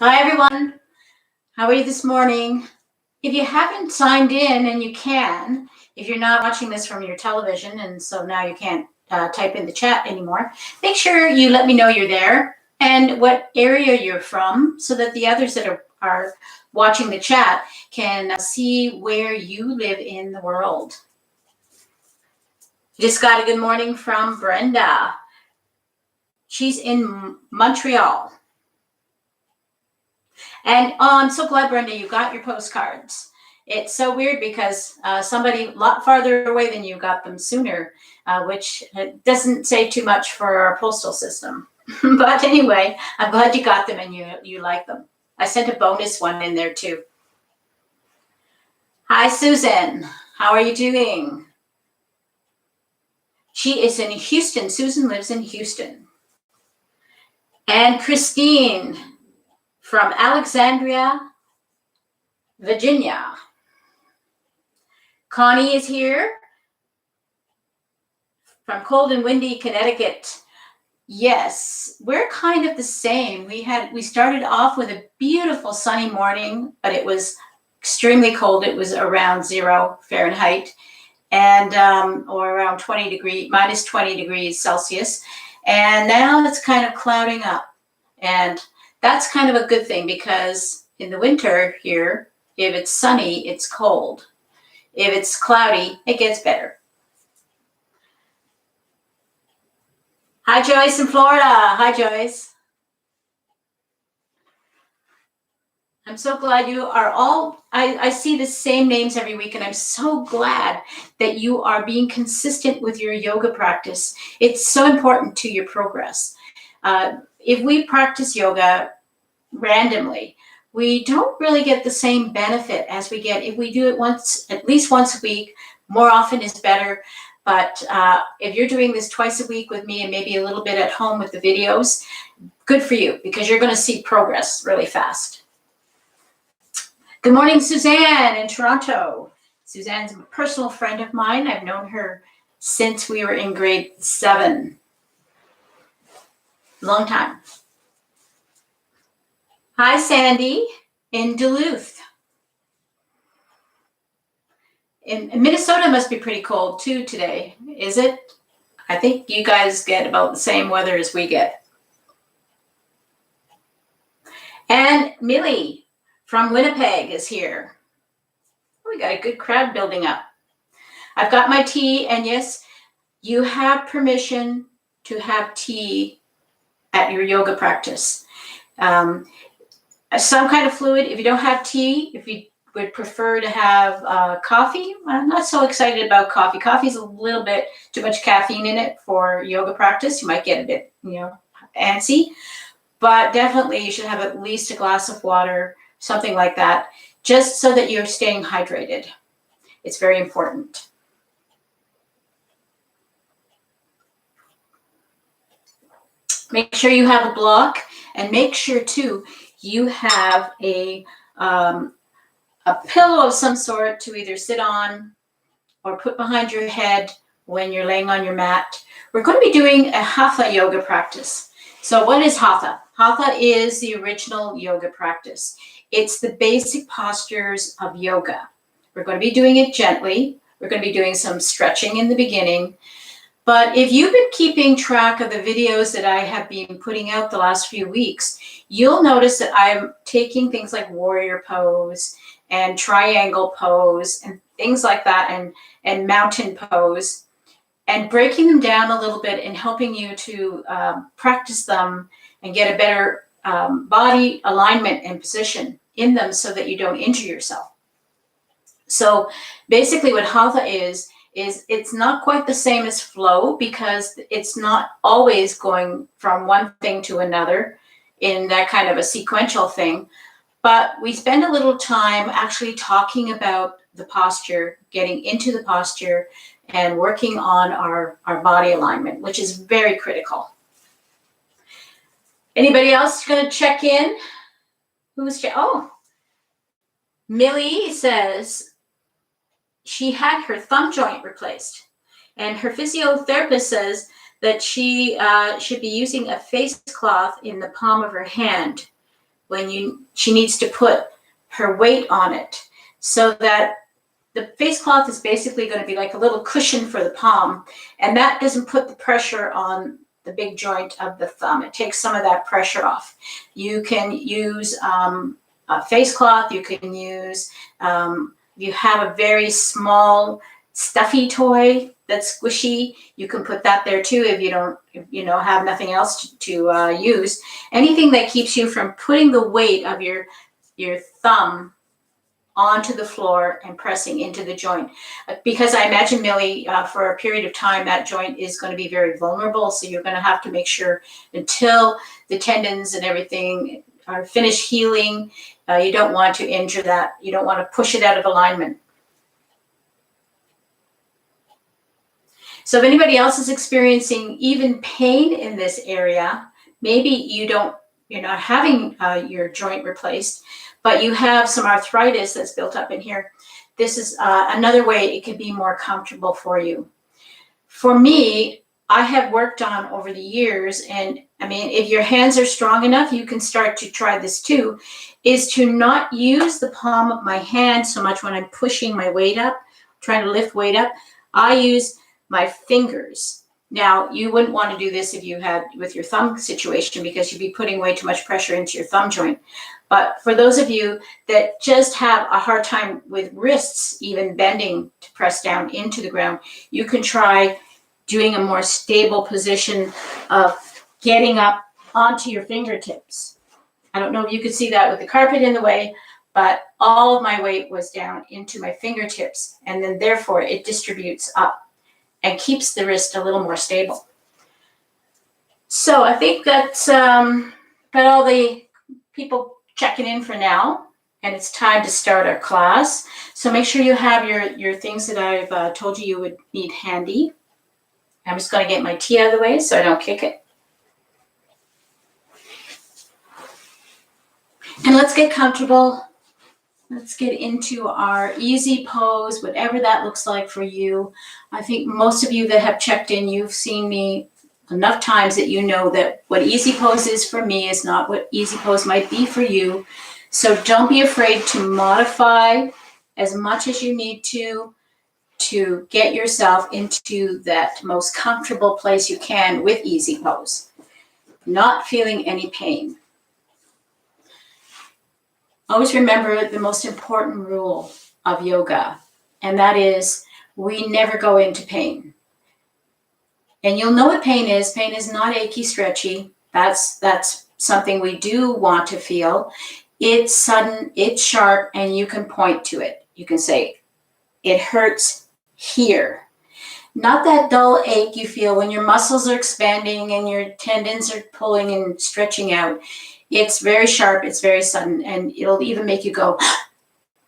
Hi, everyone. How are you this morning? If you haven't signed in, and you can, if you're not watching this from your television, and so now you can't type in the chat anymore, make sure you let me know you're there and what area you're from so that the others that are watching the chat can see where you live in the world. Just got a good morning from Brenda. She's in Montreal. And I'm so glad, Brenda, you got your postcards. It's so weird because somebody a lot farther away than you got them sooner, which doesn't say too much for our postal system. But anyway, I'm glad you got them and you like them. I sent a bonus one in there too. Hi, Susan. How are you doing? She is in Houston. Susan lives in Houston. And Christine from Alexandria, Virginia. Connie is here from cold and windy Connecticut. Yes, we're kind of the same. We started off with a beautiful sunny morning, but it was extremely cold. It was around 0 Fahrenheit and or around minus 20 degrees Celsius. And now it's kind of clouding up. And that's kind of a good thing because in the winter here, if it's sunny, it's cold. If it's cloudy, it gets better. Hi, Joyce in Florida. Hi, Joyce. I'm so glad you are all, I see the same names every week, and I'm so glad that you are being consistent with your yoga practice. It's so important to your progress. If we practice yoga randomly, we don't really get the same benefit as we get if we do it at least once a week. More often is better. But if you're doing this twice a week with me and maybe a little bit at home with the videos, good for you because you're going to see progress really fast. Good morning, Suzanne in Toronto. Suzanne's a personal friend of mine. I've known her since we were in grade 7. Long time. Hi, Sandy in Duluth. In Minnesota must be pretty cold too today, is it? I think you guys get about the same weather as we get. And Millie from Winnipeg is here. We got a good crowd building up. I've got my tea, and yes, you have permission to have tea at your yoga practice. Some kind of fluid. If you don't have tea, if you would prefer to have coffee, I'm not so excited about coffee. Coffee's a little bit too much caffeine in it for yoga practice. You might get a bit, antsy, but definitely you should have at least a glass of water, something like that, just so that you're staying hydrated. It's very important. Make sure you have a block, and make sure too you have a pillow of some sort to either sit on or put behind your head when you're laying on your mat. We're going to be doing a Hatha yoga practice. So what is Hatha? Hatha is the original yoga practice. It's the basic postures of yoga. We're going to be doing it gently. We're going to be doing some stretching in the beginning. But if you've been keeping track of the videos that I have been putting out the last few weeks, you'll notice that I'm taking things like warrior pose and triangle pose and things like that and mountain pose and breaking them down a little bit and helping you to practice them and get a better body alignment and position in them so that you don't injure yourself. So basically what Hatha is it's not quite the same as flow because it's not always going from one thing to another in that kind of a sequential thing. But we spend a little time actually talking about the posture, getting into the posture, and working on our body alignment, which is very critical. Anybody else going to check in? Millie says she had her thumb joint replaced, and her physiotherapist says that she should be using a face cloth in the palm of her hand she needs to put her weight on it, so that the face cloth is basically going to be like a little cushion for the palm, and that doesn't put the pressure on the big joint of the thumb. It takes some of that pressure off. You can use a face cloth. You can use, you have a very small stuffy toy that's squishy. You can put that there too if you don't, have nothing else to use. Anything that keeps you from putting the weight of your thumb onto the floor and pressing into the joint, because I imagine, Millie, for a period of time that joint is going to be very vulnerable, so you're going to have to make sure until the tendons and everything are finished healing, you don't want to injure that. You don't want to push it out of alignment. So if anybody else is experiencing even pain in this area, maybe you're not having your joint replaced, but you have some arthritis that's built up in here. This is another way it could be more comfortable for you. For me, I have worked on over the years, and I mean, if your hands are strong enough, you can start to try this too, is to not use the palm of my hand so much when I'm pushing my weight up, trying to lift weight up. I use my fingers. Now, you wouldn't want to do this if you had with your thumb situation, because you'd be putting way too much pressure into your thumb joint. But for those of you that just have a hard time with wrists even bending to press down into the ground, you can try doing a more stable position of getting up onto your fingertips. I don't know if you could see that with the carpet in the way, but all of my weight was down into my fingertips, and then therefore it distributes up and keeps the wrist a little more stable. So I think that's about all the people checking in for now, and it's time to start our class. So make sure you have your things that I've told you would need handy. I'm just going to get my tea out of the way so I don't kick it. And let's get comfortable. Let's get into our easy pose, whatever that looks like for you. I think most of you that have checked in, you've seen me enough times that you know that what easy pose is for me is not what easy pose might be for you. So don't be afraid to modify as much as you need to get yourself into that most comfortable place you can with easy pose, not feeling any pain. Always remember the most important rule of yoga, and that is we never go into pain. And you'll know what pain is. Pain is not achy, stretchy. That's something we do want to feel. It's sudden, it's sharp, and you can point to it. You can say, it hurts here. Not that dull ache you feel when your muscles are expanding and your tendons are pulling and stretching out. It's very sharp, it's very sudden, and it'll even make you go,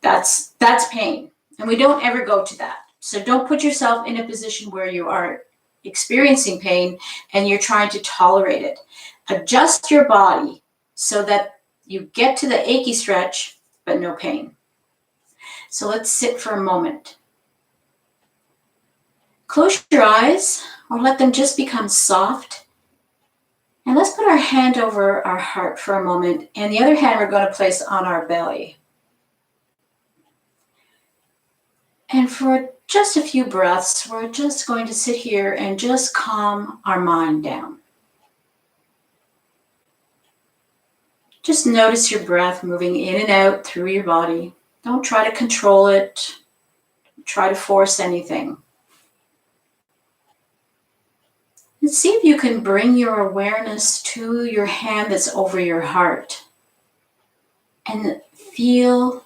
that's pain. And we don't ever go to that. So don't put yourself in a position where you are experiencing pain and you're trying to tolerate it. Adjust your body so that you get to the achy stretch, but no pain. So let's sit for a moment. Close your eyes or let them just become soft. And let's put our hand over our heart for a moment, and the other hand we're going to place on our belly. And for just a few breaths, we're just going to sit here and just calm our mind down. Just notice your breath moving in and out through your body. Don't try to control it. Don't try to force anything. And see if you can bring your awareness to your hand that's over your heart and feel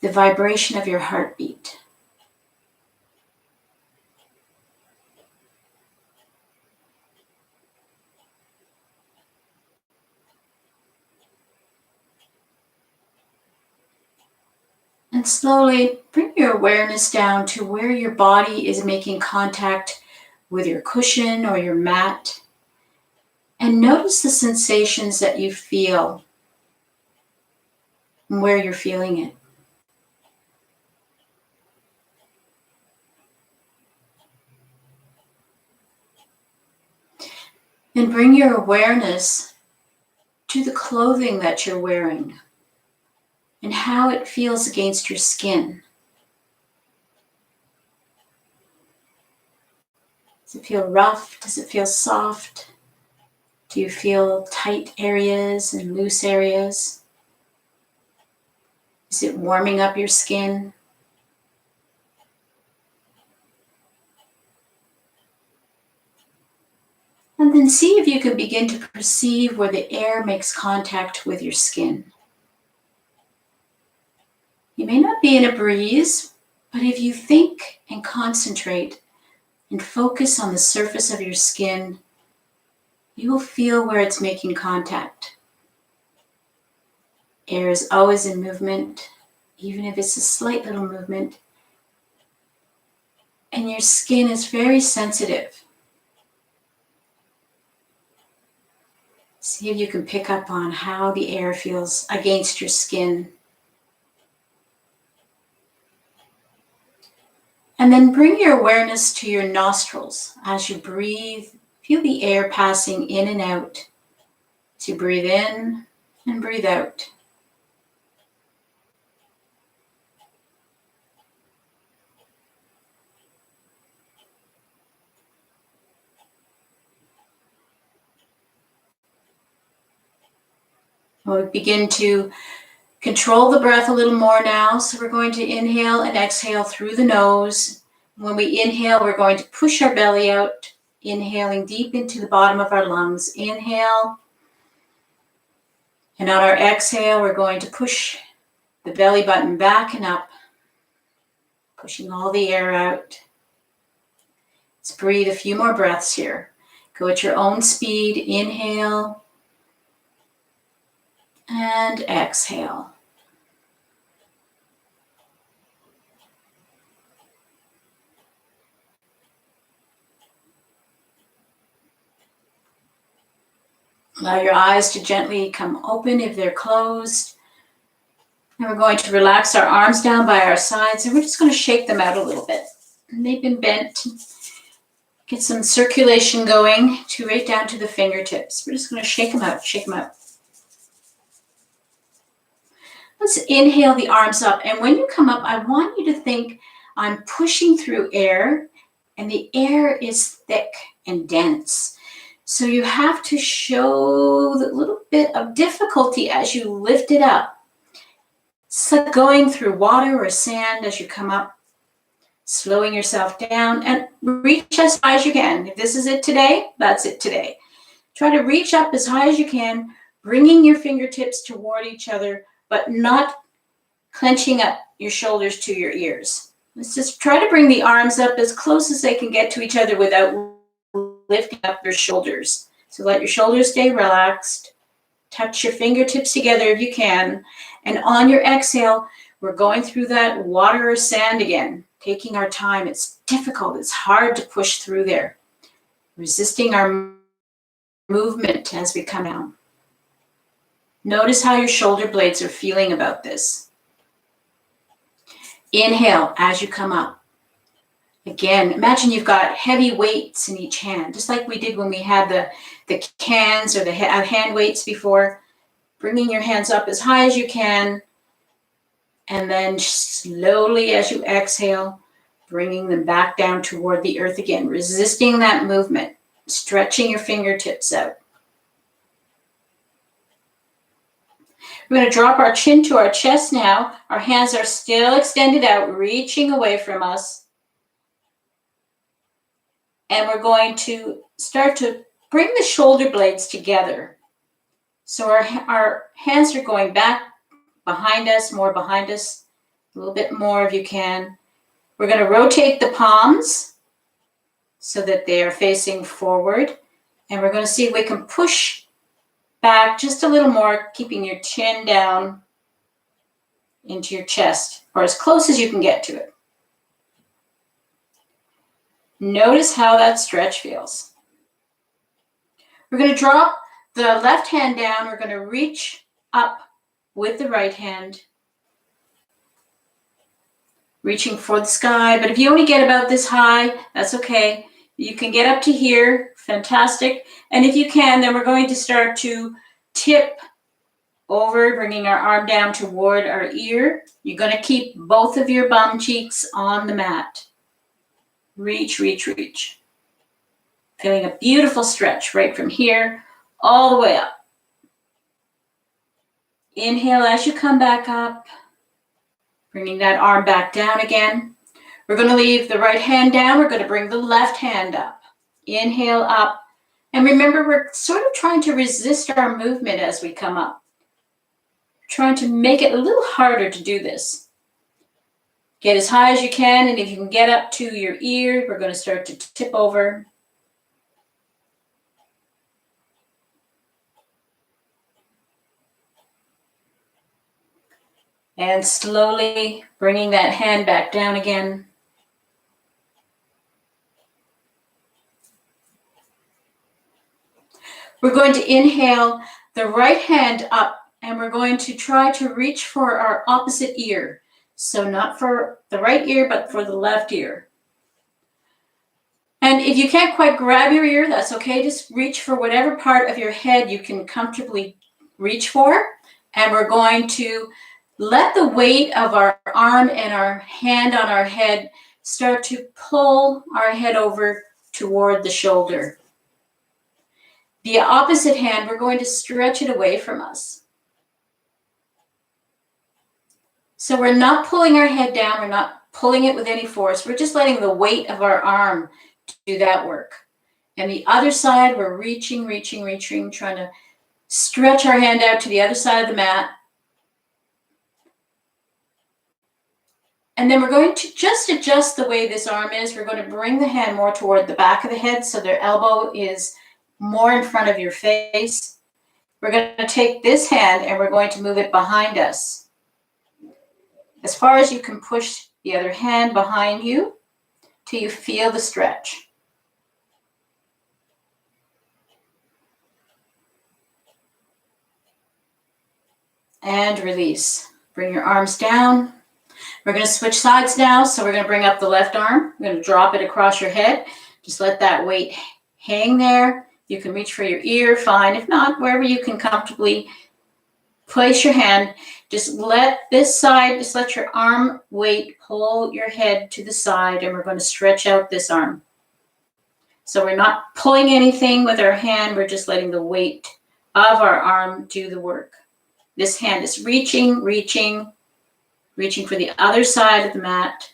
the vibration of your heartbeat. And slowly bring your awareness down to where your body is making contact with your cushion or your mat, and notice the sensations that you feel and where you're feeling it. And bring your awareness to the clothing that you're wearing and how it feels against your skin. Does it feel rough? Does it feel soft? Do you feel tight areas and loose areas? Is it warming up your skin? And then see if you can begin to perceive where the air makes contact with your skin. You may not be in a breeze, but if you think and concentrate and focus on the surface of your skin, you will feel where it's making contact. Air is always in movement, even if it's a slight little movement. And your skin is very sensitive. See if you can pick up on how the air feels against your skin. And then bring your awareness to your nostrils as you breathe. Feel the air passing in and out as you breathe in and breathe out. We'll begin to control the breath a little more now. So we're going to inhale and exhale through the nose. When we inhale, we're going to push our belly out, inhaling deep into the bottom of our lungs. Inhale. And on our exhale, we're going to push the belly button back and up, pushing all the air out. Let's breathe a few more breaths here. Go at your own speed. Inhale. And exhale. Allow your eyes to gently come open if they're closed. And we're going to relax our arms down by our sides, and we're just going to shake them out a little bit. And they've been bent. Get some circulation going to right down to the fingertips. We're just going to shake them out, shake them out. Let's inhale the arms up. And when you come up, I want you to think I'm pushing through air, and the air is thick and dense. So you have to show the little bit of difficulty as you lift it up. It's like going through water or sand as you come up, slowing yourself down, and reach as high as you can. If this is it today, that's it today. Try to reach up as high as you can, bringing your fingertips toward each other, but not clenching up your shoulders to your ears. Let's just try to bring the arms up as close as they can get to each other without lifting up your shoulders. So let your shoulders stay relaxed. Touch your fingertips together if you can. And on your exhale, we're going through that water or sand again, taking our time. It's difficult. It's hard to push through there. Resisting our movement as we come down. Notice how your shoulder blades are feeling about this. Inhale as you come up. Again, imagine you've got heavy weights in each hand, just like we did when we had the cans or the hand weights before. Bringing your hands up as high as you can, and then slowly as you exhale, bringing them back down toward the earth again, resisting that movement, stretching your fingertips out. We're going to drop our chin to our chest now. Our hands are still extended out, reaching away from us. And we're going to start to bring the shoulder blades together. So our hands are going back behind us, more behind us, a little bit more if you can. We're going to rotate the palms so that they are facing forward. And we're going to see if we can push back just a little more, keeping your chin down into your chest, or as close as you can get to it. Notice how that stretch feels. We're going to drop the left hand down. We're going to reach up with the right hand, reaching for the sky. But if you only get about this high, that's okay. You can get up to here. Fantastic. And if you can, then we're going to start to tip over, bringing our arm down toward our ear. You're going to keep both of your bum cheeks on the mat. Reach, reach, reach. Feeling a beautiful stretch right from here all the way up. Inhale as you come back up, bringing that arm back down again. We're going to leave the right hand down. We're going to bring the left hand up. Inhale up. And remember, we're sort of trying to resist our movement as we come up. Trying to make it a little harder to do this. Get as high as you can, and if you can get up to your ear, we're going to start to tip over. And slowly bringing that hand back down again. We're going to inhale the right hand up, and we're going to try to reach for our opposite ear. So not for the right ear, but for the left ear. And if you can't quite grab your ear, that's okay. Just reach for whatever part of your head you can comfortably reach for. And we're going to let the weight of our arm and our hand on our head start to pull our head over toward the shoulder. The opposite hand, we're going to stretch it away from us. So we're not pulling our head down. We're not pulling it with any force. We're just letting the weight of our arm do that work. And the other side, we're reaching, reaching, reaching, trying to stretch our hand out to the other side of the mat. And then we're going to just adjust the way this arm is. We're going to bring the hand more toward the back of the head so their elbow is more in front of your face. We're going to take this hand and we're going to move it behind us. As far as you can push the other hand behind you till you feel the stretch. And release. Bring your arms down. We're going to switch sides now. So we're going to bring up the left arm. We're going to drop it across your head. Just let that weight hang there. You can reach for your ear, fine. If not, wherever you can comfortably place your hand. Just let this side, just let your arm weight pull your head to the side, and we're going to stretch out this arm. So we're not pulling anything with our hand. We're just letting the weight of our arm do the work. This hand is reaching, reaching, reaching for the other side of the mat.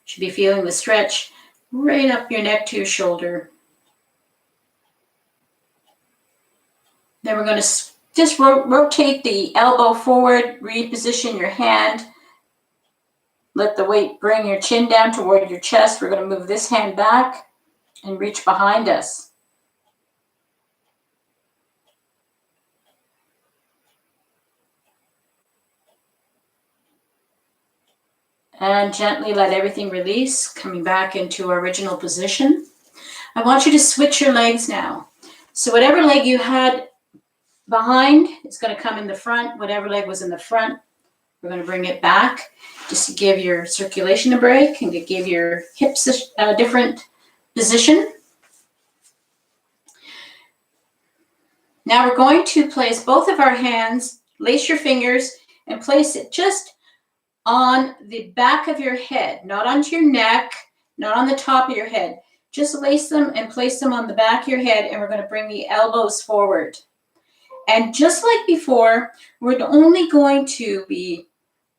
Should be feeling the stretch right up your neck to your shoulder. Then we're going to just rotate the elbow forward, reposition your hand. Let the weight bring your chin down toward your chest. We're going to move this hand back and reach behind us. And gently let everything release, coming back into our original position. I want you to switch your legs now. So whatever leg you had behind, it's going to come in the front. Whatever leg was in the front, we're going to bring it back just to give your circulation a break and to give your hips a different position. Now we're going to place both of our hands, lace your fingers, and place it just on the back of your head, not onto your neck, not on the top of your head. Just lace them and place them on the back of your head, and we're going to bring the elbows forward. And just like before, we're only going to be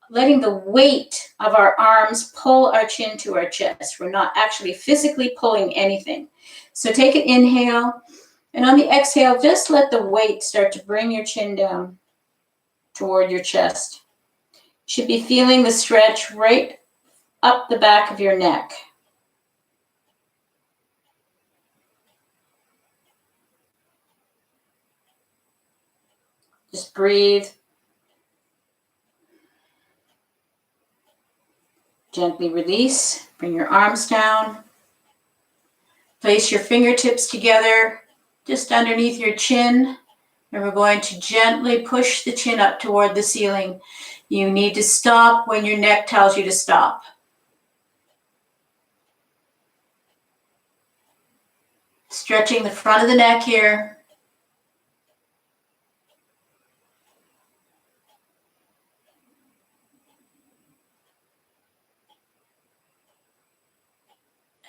letting the weight of our arms pull our chin to our chest. We're not actually physically pulling anything. So take an inhale, and on the exhale, just let the weight start to bring your chin down toward your chest. Should be feeling the stretch right up the back of your neck. Just breathe. Gently release. Bring your arms down. Place your fingertips together just underneath your chin. And we're going to gently push the chin up toward the ceiling. You need to stop when your neck tells you to stop. Stretching the front of the neck here.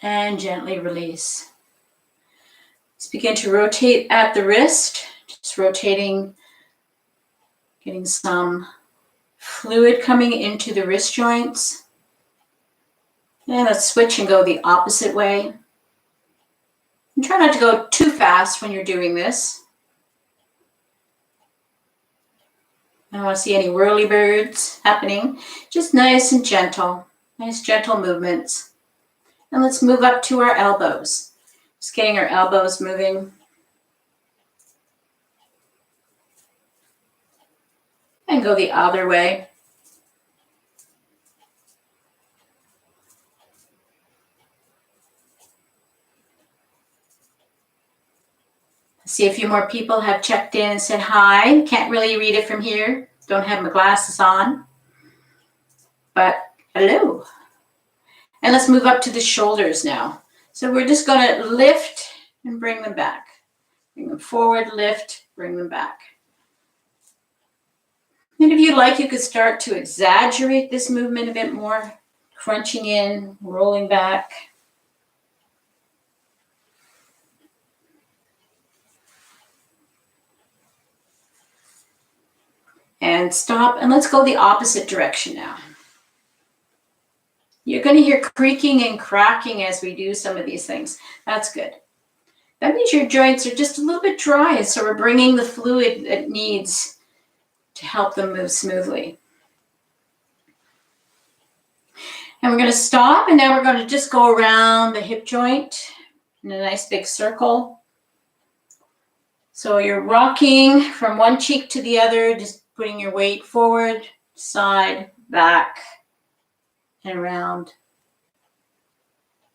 And gently release. Let's begin to rotate at the wrist. Just rotating, getting some fluid coming into the wrist joints. And let's switch and go the opposite way. And try not to go too fast when you're doing this. I don't want to see any whirly birds happening. Just nice and gentle. Nice gentle movements. And let's move up to our elbows. Just getting our elbows moving. And go the other way. See a few more people have checked in and said hi. Can't really read it from here. Don't have my glasses on. But hello. And let's move up to the shoulders now. So we're just going to lift and bring them back. Bring them forward, lift, bring them back. And if you like, you could start to exaggerate this movement a bit more. Crunching in, rolling back. And stop, and let's go the opposite direction now. You're going to hear creaking and cracking as we do some of these things. That's good. That means your joints are just a little bit dry, so we're bringing the fluid it needs to help them move smoothly. And we're going to stop, and now we're going to just go around the hip joint in a nice big circle. So you're rocking from one cheek to the other, just putting your weight forward, side, back, and around.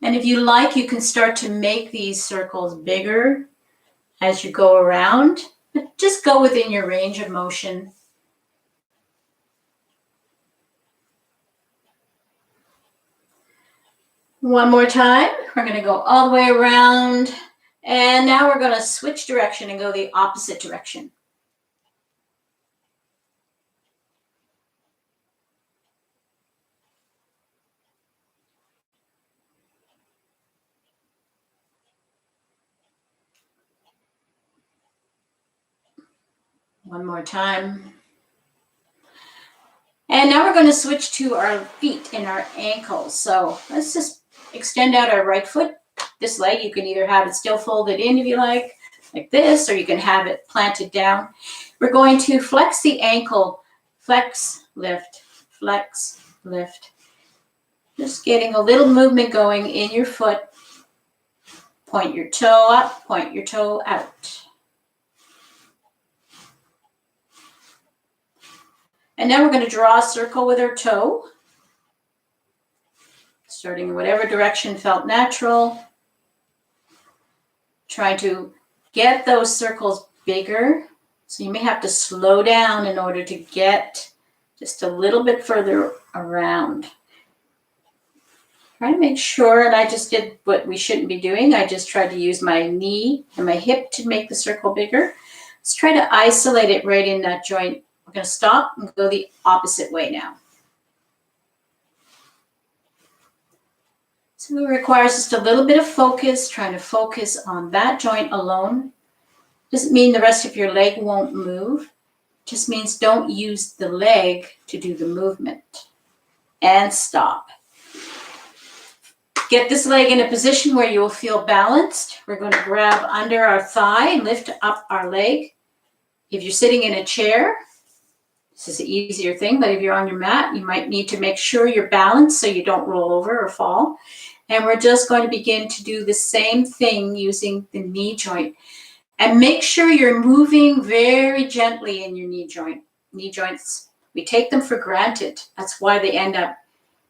And if you like, you can start to make these circles bigger as you go around, but just go within your range of motion. One more time. We're going to go all the way around. And now we're going to switch direction and go the opposite direction. One more time. And now we're going to switch to our feet and our ankles. So let's just extend out our right foot. This leg, you can either have it still folded in if you like this, or you can have it planted down. We're going to flex the ankle, flex, lift, flex, lift. Just getting a little movement going in your foot. Point your toe up, point your toe out. And now we're going to draw a circle with our toe, starting in whatever direction felt natural. Trying to get those circles bigger. So you may have to slow down in order to get just a little bit further around. Try to make sure, and I just did what we shouldn't be doing. I just tried to use my knee and my hip to make the circle bigger. Let's try to isolate it right in that joint. We're going to stop and go the opposite way now. So it requires just a little bit of focus, trying to focus on that joint alone. Doesn't mean the rest of your leg won't move. Just means don't use the leg to do the movement. And stop. Get this leg in a position where you will feel balanced. We're going to grab under our thigh and lift up our leg. If you're sitting in a chair, this is the easier thing, but if you're on your mat, you might need to make sure you're balanced so you don't roll over or fall. And we're just going to begin to do the same thing using the knee joint. And make sure you're moving very gently in your knee joint. Knee joints, we take them for granted. That's why they end up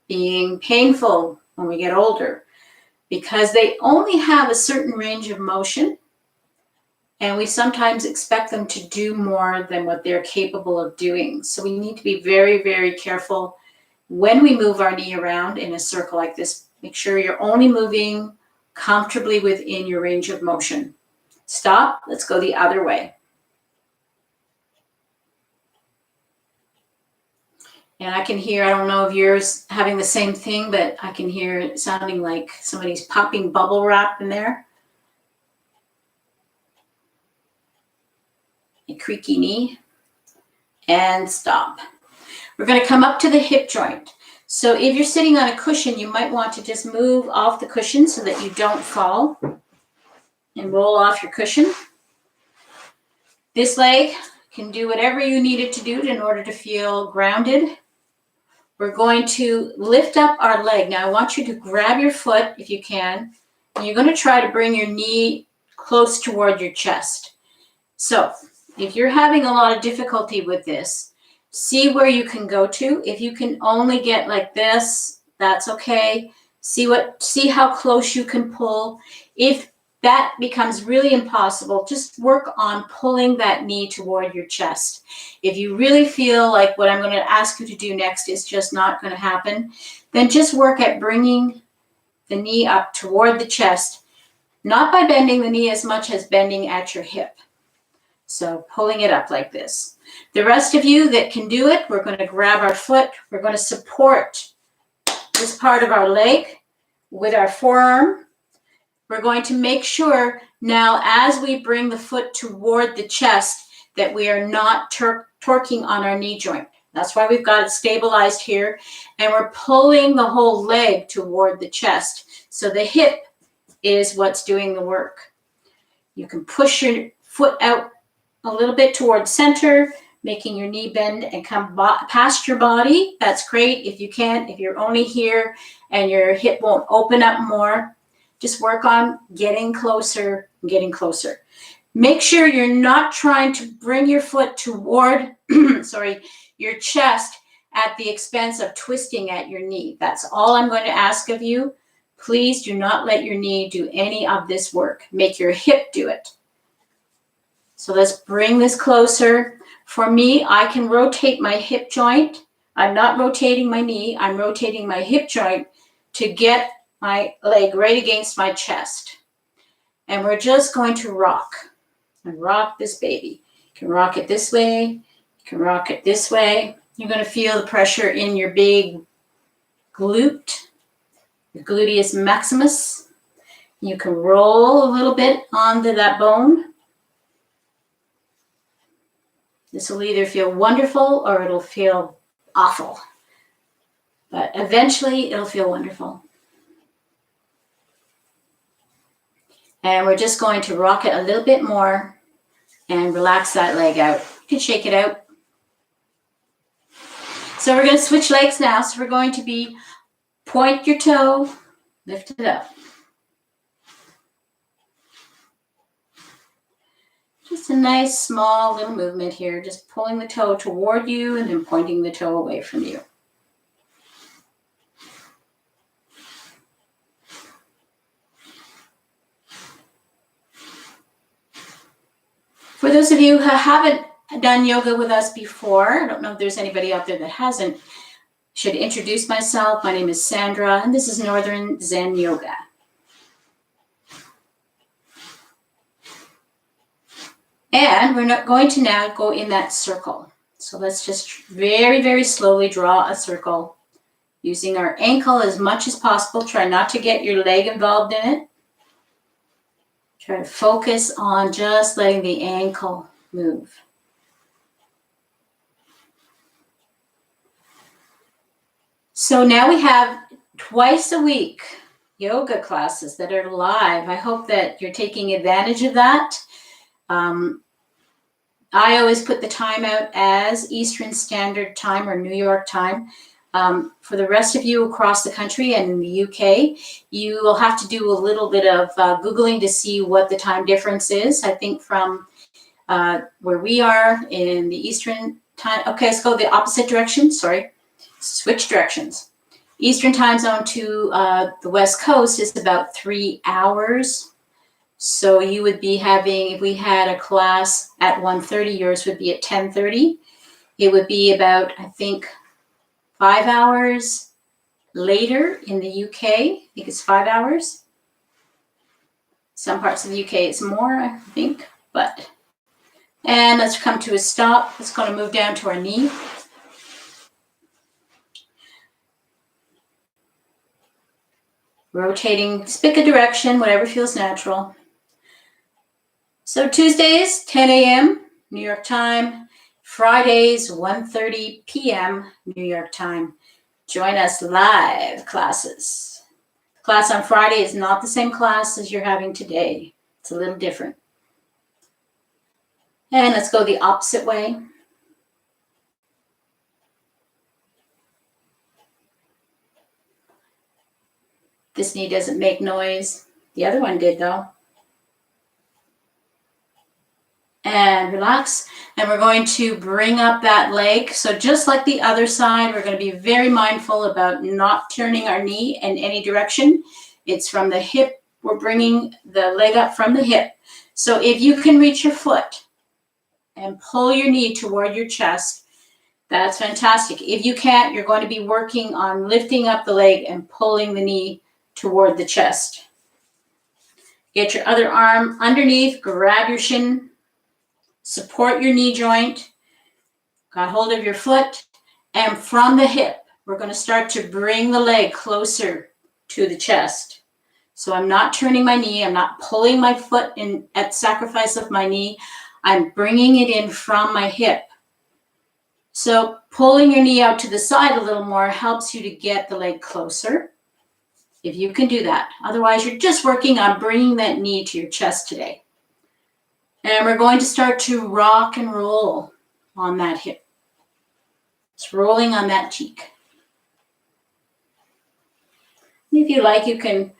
being painful when we get older, because they only have a certain range of motion. And we sometimes expect them to do more than what they're capable of doing. So we need to be very, very careful when we move our knee around in a circle like this. Make sure you're only moving comfortably within your range of motion. Stop. Let's go the other way. And I can hear, I don't know if you're having the same thing, but I can hear it sounding like somebody's popping bubble wrap in there. A creaky knee. And stop. We're going to come up to the hip joint. So if you're sitting on a cushion, you might want to just move off the cushion so that you don't fall and roll off your cushion. This leg can do whatever you need it to do in order to feel grounded. We're going to lift up our leg. Now I want you to grab your foot if you can, and you're going to try to bring your knee close toward your chest. So if you're having a lot of difficulty with this, see where you can go to. If you can only get like this, that's okay. See how close you can pull. If that becomes really impossible, just work on pulling that knee toward your chest. If you really feel like what I'm going to ask you to do next is just not going to happen, then just work at bringing the knee up toward the chest, not by bending the knee as much as bending at your hip. So pulling it up like this. The rest of you that can do it, we're going to grab our foot. We're going to support this part of our leg with our forearm. We're going to make sure now as we bring the foot toward the chest that we are not torquing on our knee joint. That's why we've got it stabilized here. And we're pulling the whole leg toward the chest. So the hip is what's doing the work. You can push your foot out a little bit towards center, making your knee bend and come past your body. That's great. If you can't, if you're only here and your hip won't open up more, just work on getting closer and getting closer. Make sure you're not trying to bring your foot toward, your chest at the expense of twisting at your knee. That's all I'm going to ask of you. Please do not let your knee do any of this work. Make your hip do it. So let's bring this closer. For me, I can rotate my hip joint. I'm not rotating my knee. I'm rotating my hip joint to get my leg right against my chest. And we're just going to rock. And rock this baby. You can rock it this way. You can rock it this way. You're going to feel the pressure in your big glute, the gluteus maximus. You can roll a little bit onto that bone. This will either feel wonderful or it'll feel awful. But eventually it'll feel wonderful. And we're just going to rock it a little bit more and relax that leg out. You can shake it out. So we're going to switch legs now. So we're going to be point your toe, lift it up. Just a nice small little movement here, just pulling the toe toward you and then pointing the toe away from you. For those of you who haven't done yoga with us before, I don't know if there's anybody out there that hasn't, I should introduce myself. My name is Sandra, and this is Northern Zen Yoga. And we're not going to now go in that circle. So let's just very, very slowly draw a circle using our ankle as much as possible. Try not to get your leg involved in it. Try to focus on just letting the ankle move. So now we have twice a week yoga classes that are live. I hope that you're taking advantage of that. I always put the time out as Eastern Standard Time or New York time. For the rest of you across the country and in the UK, you will have to do a little bit of Googling to see what the time difference is. I think from where we are in the Eastern time. Okay, let's go the opposite direction. Sorry. Switch directions. Eastern time zone to the West Coast is about 3 hours. So you would be having, if we had a class at 1:30, yours would be at 10:30. It would be about, I think, 5 hours later in the UK. I think it's 5 hours. Some parts of the UK it's more, I think, but. And let's come to a stop. It's going to move down to our knee. Rotating, pick a direction, whatever feels natural. So Tuesdays, 10 a.m. New York time. Fridays, 1:30 p.m. New York time. Join us live classes. The class on Friday is not the same class as you're having today. It's a little different. And let's go the opposite way. This knee doesn't make noise. The other one did though. And relax. And we're going to bring up that leg. So just like the other side, we're going to be very mindful about not turning our knee in any direction. It's from the hip. We're bringing the leg up from the hip. So if you can reach your foot and pull your knee toward your chest, that's fantastic. If you can't, you're going to be working on lifting up the leg and pulling the knee toward the chest. Get your other arm underneath, grab your shin, support your knee joint, got hold of your foot, and from the hip, we're going to start to bring the leg closer to the chest. So I'm not turning my knee, I'm not pulling my foot in at sacrifice of my knee, I'm bringing it in from my hip. So pulling your knee out to the side a little more helps you to get the leg closer, if you can do that. Otherwise, you're just working on bringing that knee to your chest today. And we're going to start to rock and roll on that hip. It's rolling on that cheek. And if you like, you can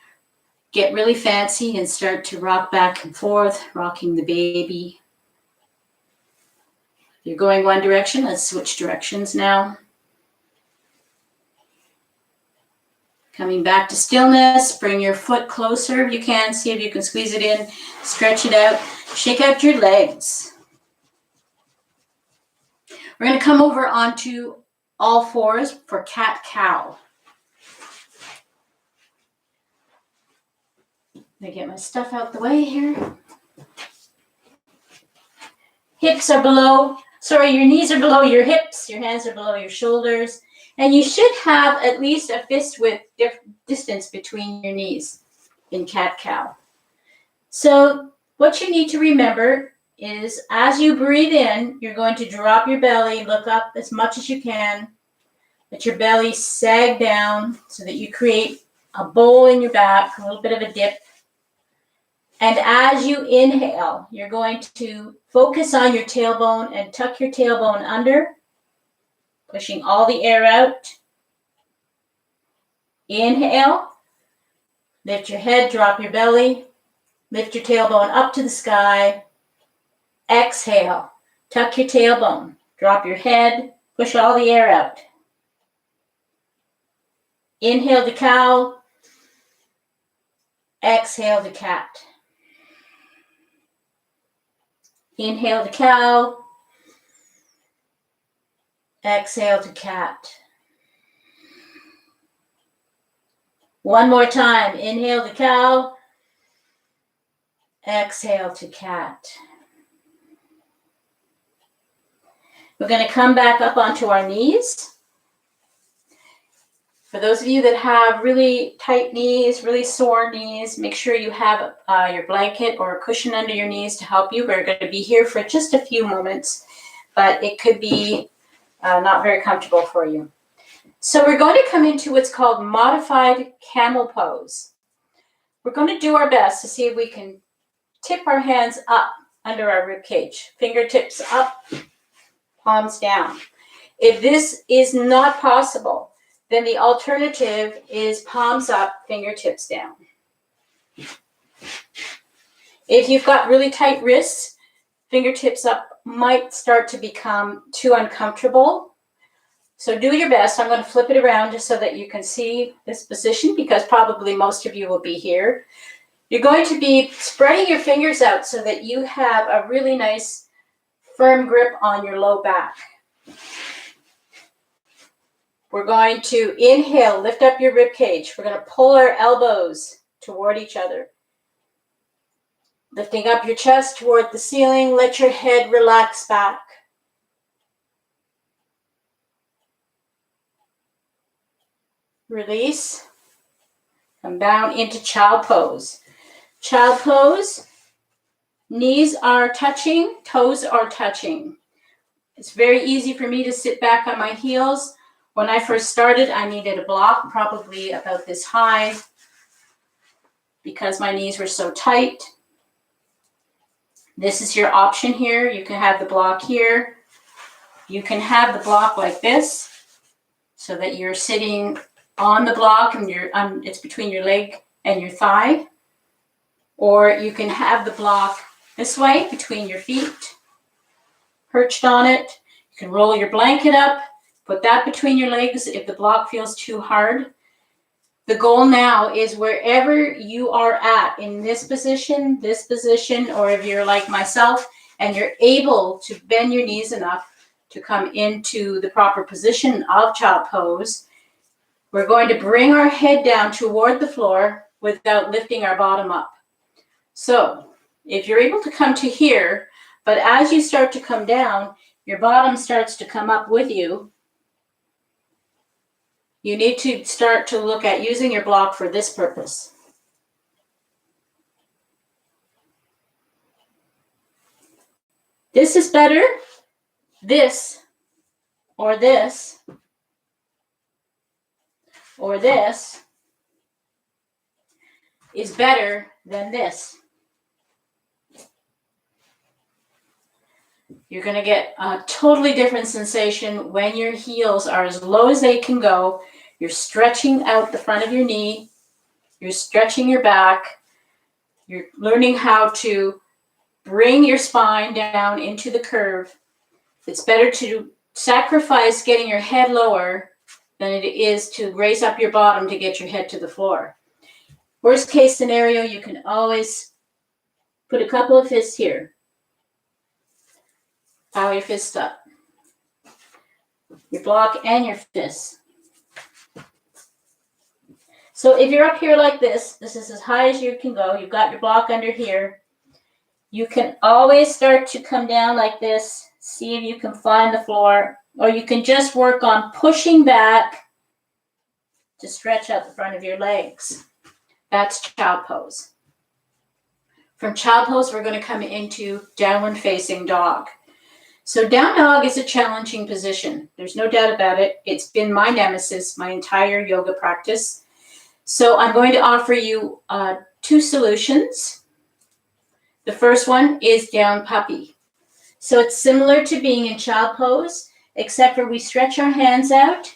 get really fancy and start to rock back and forth, rocking the baby. If you're going one direction, let's switch directions now. Coming back to stillness, bring your foot closer if you can. See if you can squeeze it in, stretch it out, shake out your legs. We're going to come over onto all fours for cat-cow. Let me get my stuff out the way here. Hips are below, your knees are below your hips, your hands are below your shoulders. And you should have at least a fist width distance between your knees in cat-cow. So what you need to remember is as you breathe in, you're going to drop your belly, look up as much as you can. Let your belly sag down so that you create a bowl in your back, a little bit of a dip. And as you inhale, you're going to focus on your tailbone and tuck your tailbone under, pushing all the air out. Inhale, lift your head, drop your belly, lift your tailbone up to the sky. Exhale, tuck your tailbone, drop your head, push all the air out. Inhale to cow, exhale to cat. Inhale to cow, exhale to cat. One more time. Inhale to cow, exhale to cat. We're going to come back up onto our knees. For those of you that have really tight knees, really sore knees, make sure you have your blanket or a cushion under your knees to help you. We're going to be here for just a few moments, but it could be not very comfortable for you. So we're going to come into what's called modified camel pose. We're going to do our best to see if we can tip our hands up under our rib cage. Fingertips up, palms down. If this is not possible, then the alternative is palms up, fingertips down. If you've got really tight wrists, fingertips up might start to become too uncomfortable. So do your best. I'm going to flip it around just so that you can see this position because probably most of you will be here. You're going to be spreading your fingers out so that you have a really nice firm grip on your low back. We're going to inhale, lift up your rib cage. We're going to pull our elbows toward each other. Lifting up your chest toward the ceiling, let your head relax back. Release. Come down into child pose. Child pose, knees are touching, toes are touching. It's very easy for me to sit back on my heels. When I first started, I needed a block, probably about this high, because my knees were so tight. This is your option here. You can have the block here. You can have the block like this, so that you're sitting on the block and it's between your leg and your thigh. Or you can have the block this way between your feet, perched on it. You can roll your blanket up, put that between your legs if the block feels too hard. The goal now is wherever you are at in this position, or if you're like myself and you're able to bend your knees enough to come into the proper position of child pose, we're going to bring our head down toward the floor without lifting our bottom up. So if you're able to come to here, but as you start to come down, your bottom starts to come up with you, you need to start to look at using your block for this purpose. This is better. This, or this, or this is better than this. You're going to get a totally different sensation when your heels are as low as they can go. You're stretching out the front of your knee. You're stretching your back. You're learning how to bring your spine down into the curve. It's better to sacrifice getting your head lower than it is to raise up your bottom to get your head to the floor. Worst case scenario, you can always put a couple of fists here. Power your fists up. Your block and your fists. So if you're up here like this is as high as you can go. You've got your block under here. You can always start to come down like this. See if you can find the floor. Or you can just work on pushing back to stretch out the front of your legs. That's child pose. From child pose, we're going to come into downward facing dog. So down dog is a challenging position. There's no doubt about it. It's been my nemesis my entire yoga practice. So I'm going to offer you two solutions. The first one is down puppy. So it's similar to being in child pose, except for we stretch our hands out.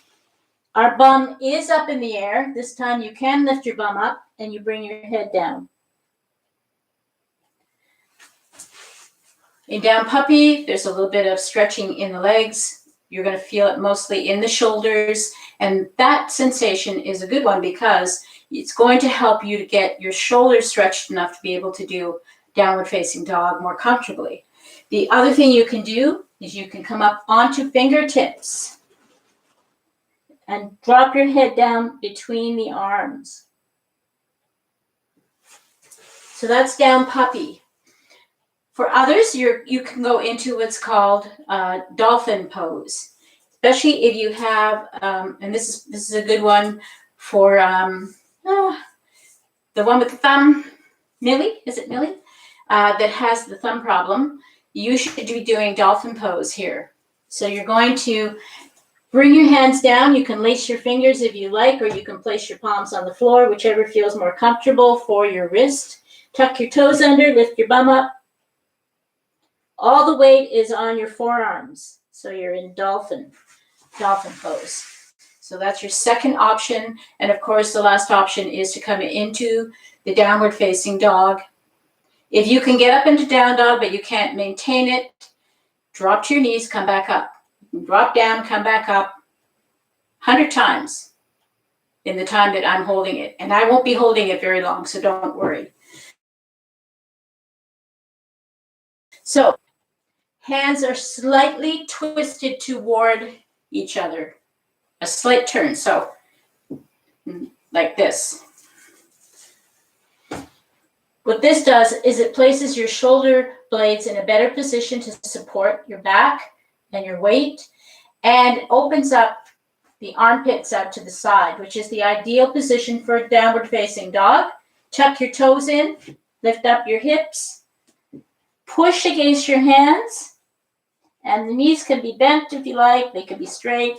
Our bum is up in the air. This time you can lift your bum up and you bring your head down. In down puppy, there's a little bit of stretching in the legs. You're going to feel it mostly in the shoulders. And that sensation is a good one because it's going to help you to get your shoulders stretched enough to be able to do downward facing dog more comfortably. The other thing you can do is you can come up onto fingertips and drop your head down between the arms. So that's down puppy. For others, you can go into what's called dolphin pose, especially if you have, and this is a good one for the one with the thumb, Millie, is it Millie? That has the thumb problem. You should be doing dolphin pose here. So you're going to bring your hands down. You can lace your fingers if you like, or you can place your palms on the floor, whichever feels more comfortable for your wrist. Tuck your toes under, lift your bum up. All the weight is on your forearms. So you're in dolphin pose. So that's your second option. And of course, the last option is to come into the downward facing dog. If you can get up into down dog, but you can't maintain it, drop to your knees, come back up. Drop down, come back up 100 times in the time that I'm holding it. And I won't be holding it very long, so don't worry. So hands are slightly twisted toward each other. A slight turn, so like this. What this does is it places your shoulder blades in a better position to support your back and your weight, and opens up the armpits out to the side, which is the ideal position for a downward facing dog. Tuck your toes in, lift up your hips, push against your hands, and the knees can be bent if you like, they can be straight.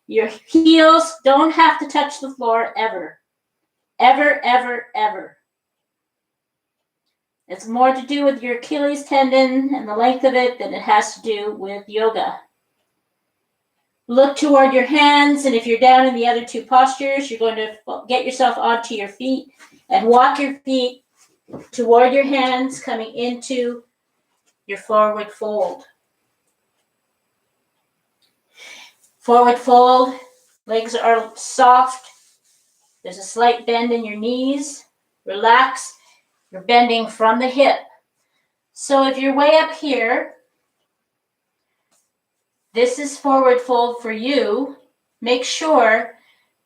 Your heels don't have to touch the floor ever. Ever, ever, ever. It's more to do with your Achilles tendon and the length of it than it has to do with yoga. Look toward your hands, and if you're down in the other two postures, you're going to get yourself onto your feet and walk your feet toward your hands, coming into your forward fold. Forward fold, legs are soft. There's a slight bend in your knees. Relax. You're bending from the hip. So if you're way up here, this is forward fold for you. Make sure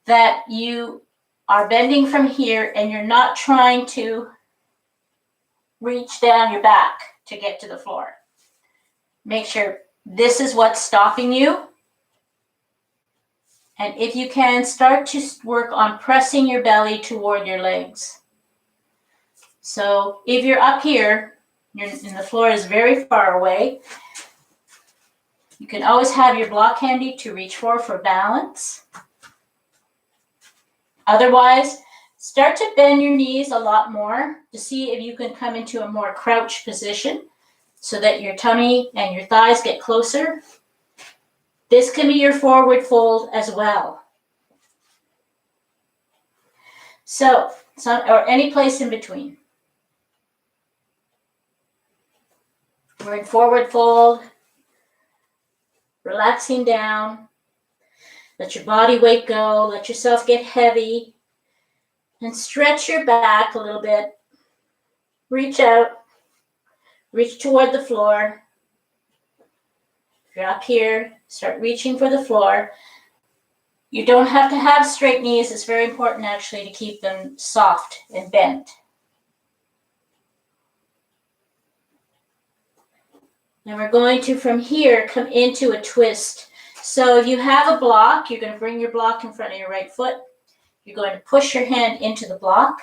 that you are bending from here and you're not trying to reach down your back to get to the floor. Make sure this is what's stopping you. And if you can, start to work on pressing your belly toward your legs. So if you're up here and the floor is very far away, you can always have your block handy to reach for balance. Otherwise, start to bend your knees a lot more to see if you can come into a more crouched position so that your tummy and your thighs get closer. This can be your forward fold as well. So, or any place in between. We're in forward fold, relaxing down. Let your body weight go. Let yourself get heavy. And stretch your back a little bit. Reach out. Reach toward the floor. If you're up here, start reaching for the floor. You don't have to have straight knees. It's very important actually to keep them soft and bent. And we're going to, from here, come into a twist. So if you have a block, you're going to bring your block in front of your right foot. You're going to push your hand into the block.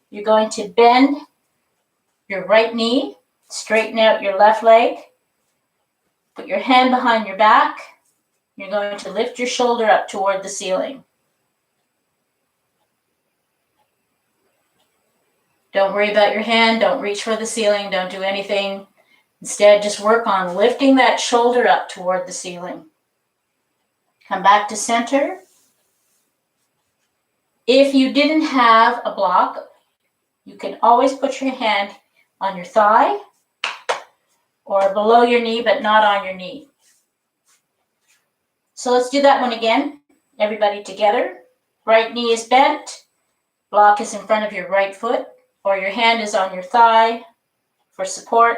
You're going to bend your right knee, straighten out your left leg, put your hand behind your back. You're going to lift your shoulder up toward the ceiling. Don't worry about your hand. Don't reach for the ceiling. Don't do anything. Instead, just work on lifting that shoulder up toward the ceiling. Come back to center. If you didn't have a block, you can always put your hand on your thigh or below your knee, but not on your knee. So let's do that one again. Everybody together. Right knee is bent. Block is in front of your right foot, or your hand is on your thigh for support.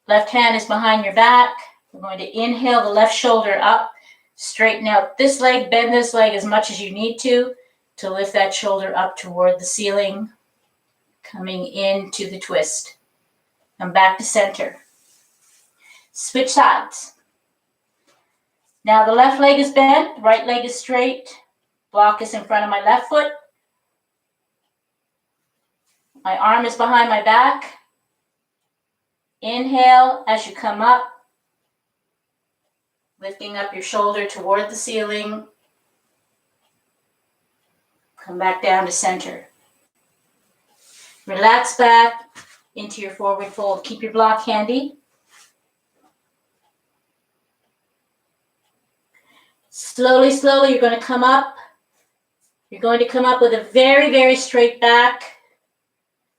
Left hand is behind your back. We're going to inhale the left shoulder up. Straighten out this leg, bend this leg as much as you need to lift that shoulder up toward the ceiling, coming into the twist. Come back to center. Switch sides. Now the left leg is bent, right leg is straight. Block is in front of my left foot. My arm is behind my back. Inhale as you come up, lifting up your shoulder toward the ceiling. Come back down to center. Relax back into your forward fold. Keep your block handy. Slowly, slowly, you're going to come up. You're going to come up with a very, very straight back.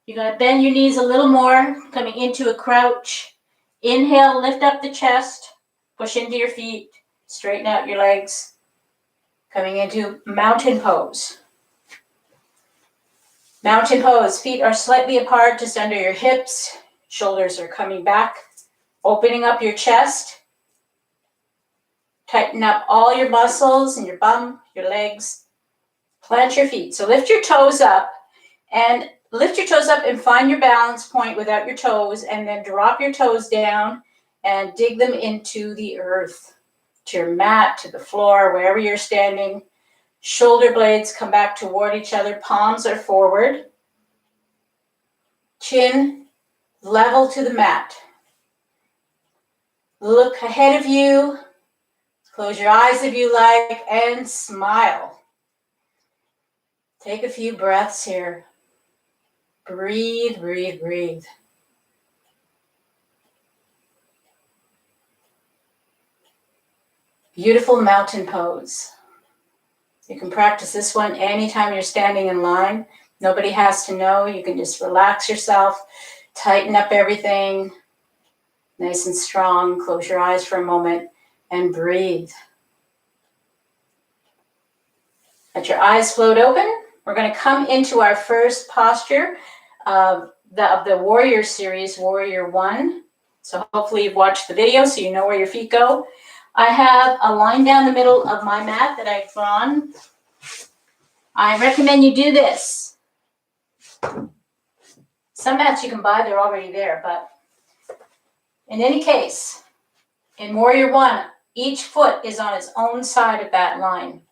You're going to bend your knees a little more, coming into a crouch. Inhale, lift up the chest, push into your feet, straighten out your legs, coming into mountain pose. Mountain pose, feet are slightly apart, just under your hips, shoulders are coming back, opening up your chest. Tighten up all your muscles in your bum, your legs. Plant your feet. So lift your toes up and lift your toes up and find your balance point without your toes, and then drop your toes down and dig them into the earth, to your mat, to the floor, wherever you're standing. Shoulder blades come back toward each other. Palms are forward. Chin level to the mat. Look ahead of you. Close your eyes if you like, and smile. Take a few breaths here. Breathe, breathe, breathe. Beautiful mountain pose. You can practice this one anytime you're standing in line. Nobody has to know. You can just relax yourself, tighten up everything, nice and strong. Close your eyes for a moment and breathe. Let your eyes float open. We're going to come into our first posture of the Warrior series, Warrior 1. So hopefully you've watched the video so you know where your feet go. I have a line down the middle of my mat that I've drawn. I recommend you do this. Some mats you can buy, they're already there, but in any case, in Warrior 1, each foot is on its own side of that line.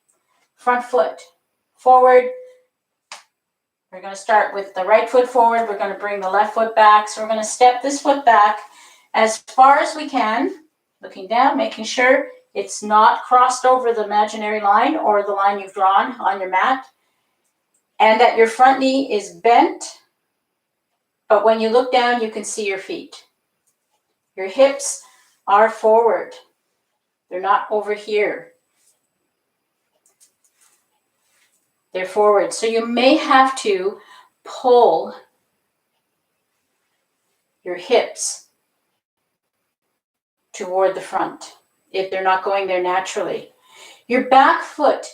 Front foot forward. We're going to start with the right foot forward. We're going to bring the left foot back. So we're going to step this foot back as far as we can, looking down, making sure it's not crossed over the imaginary line or the line you've drawn on your mat, and that your front knee is bent, but when you look down, you can see your feet. Your hips are forward. They're not over here. They're forward. So you may have to pull your hips toward the front if they're not going there naturally. Your back foot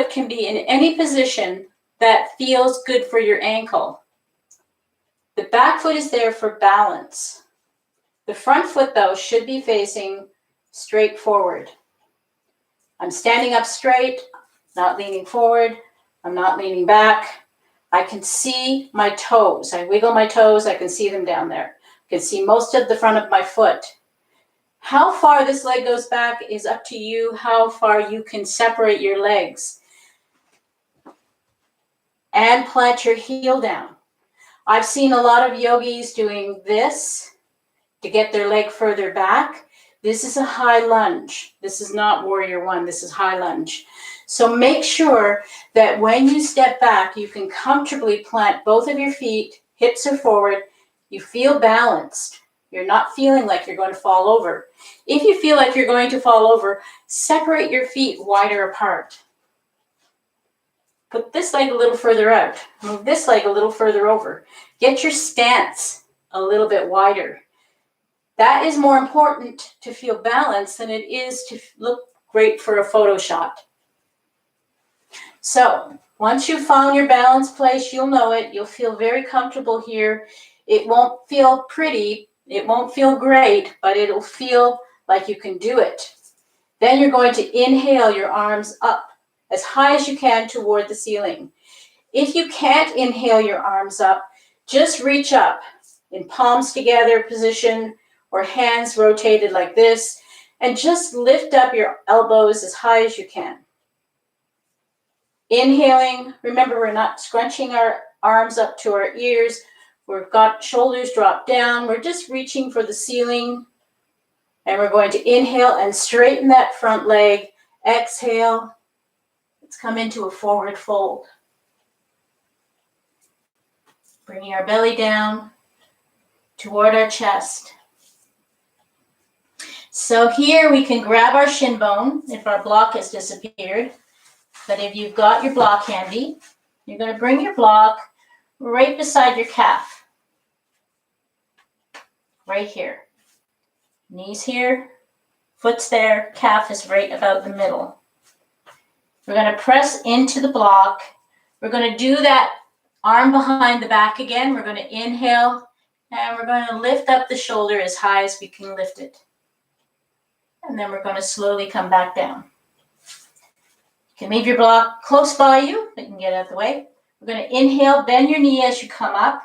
can be in any position that feels good for your ankle. The back foot is there for balance. The front foot, though, should be facing straight forward. I'm standing up straight, not leaning forward. I'm not leaning back. I can see my toes. I wiggle my toes. I can see them down there. I can see most of the front of my foot. How far this leg goes back is up to you, how far you can separate your legs. And plant your heel down. I've seen a lot of yogis doing this to get their leg further back. This is a high lunge. This is not Warrior 1. This is high lunge. So make sure that when you step back, you can comfortably plant both of your feet, hips are forward. You feel balanced. You're not feeling like you're going to fall over. If you feel like you're going to fall over, separate your feet wider apart. Put this leg a little further out. Move this leg a little further over. Get your stance a little bit wider. That is more important to feel balanced than it is to look great for a photo shot. So once you've found your balance place, you'll know it. You'll feel very comfortable here. It won't feel pretty. It won't feel great, but it'll feel like you can do it. Then you're going to inhale your arms up as high as you can toward the ceiling. If you can't inhale your arms up, just reach up in palms together position or hands rotated like this, and just lift up your elbows as high as you can. Inhaling, remember we're not scrunching our arms up to our ears. We've got shoulders dropped down. We're just reaching for the ceiling. And we're going to inhale and straighten that front leg. Exhale. Let's come into a forward fold. Bringing our belly down toward our chest. So here we can grab our shin bone if our block has disappeared. But if you've got your block handy, you're going to bring your block right beside your calf. Right here. Knees here, foot's there, calf is right about the middle. We're going to press into the block. We're going to do that arm behind the back again. We're going to inhale, and we're going to lift up the shoulder as high as we can lift it. And then we're going to slowly come back down. You can leave your block close by you, but you can get out of the way. We're going to inhale, bend your knee as you come up.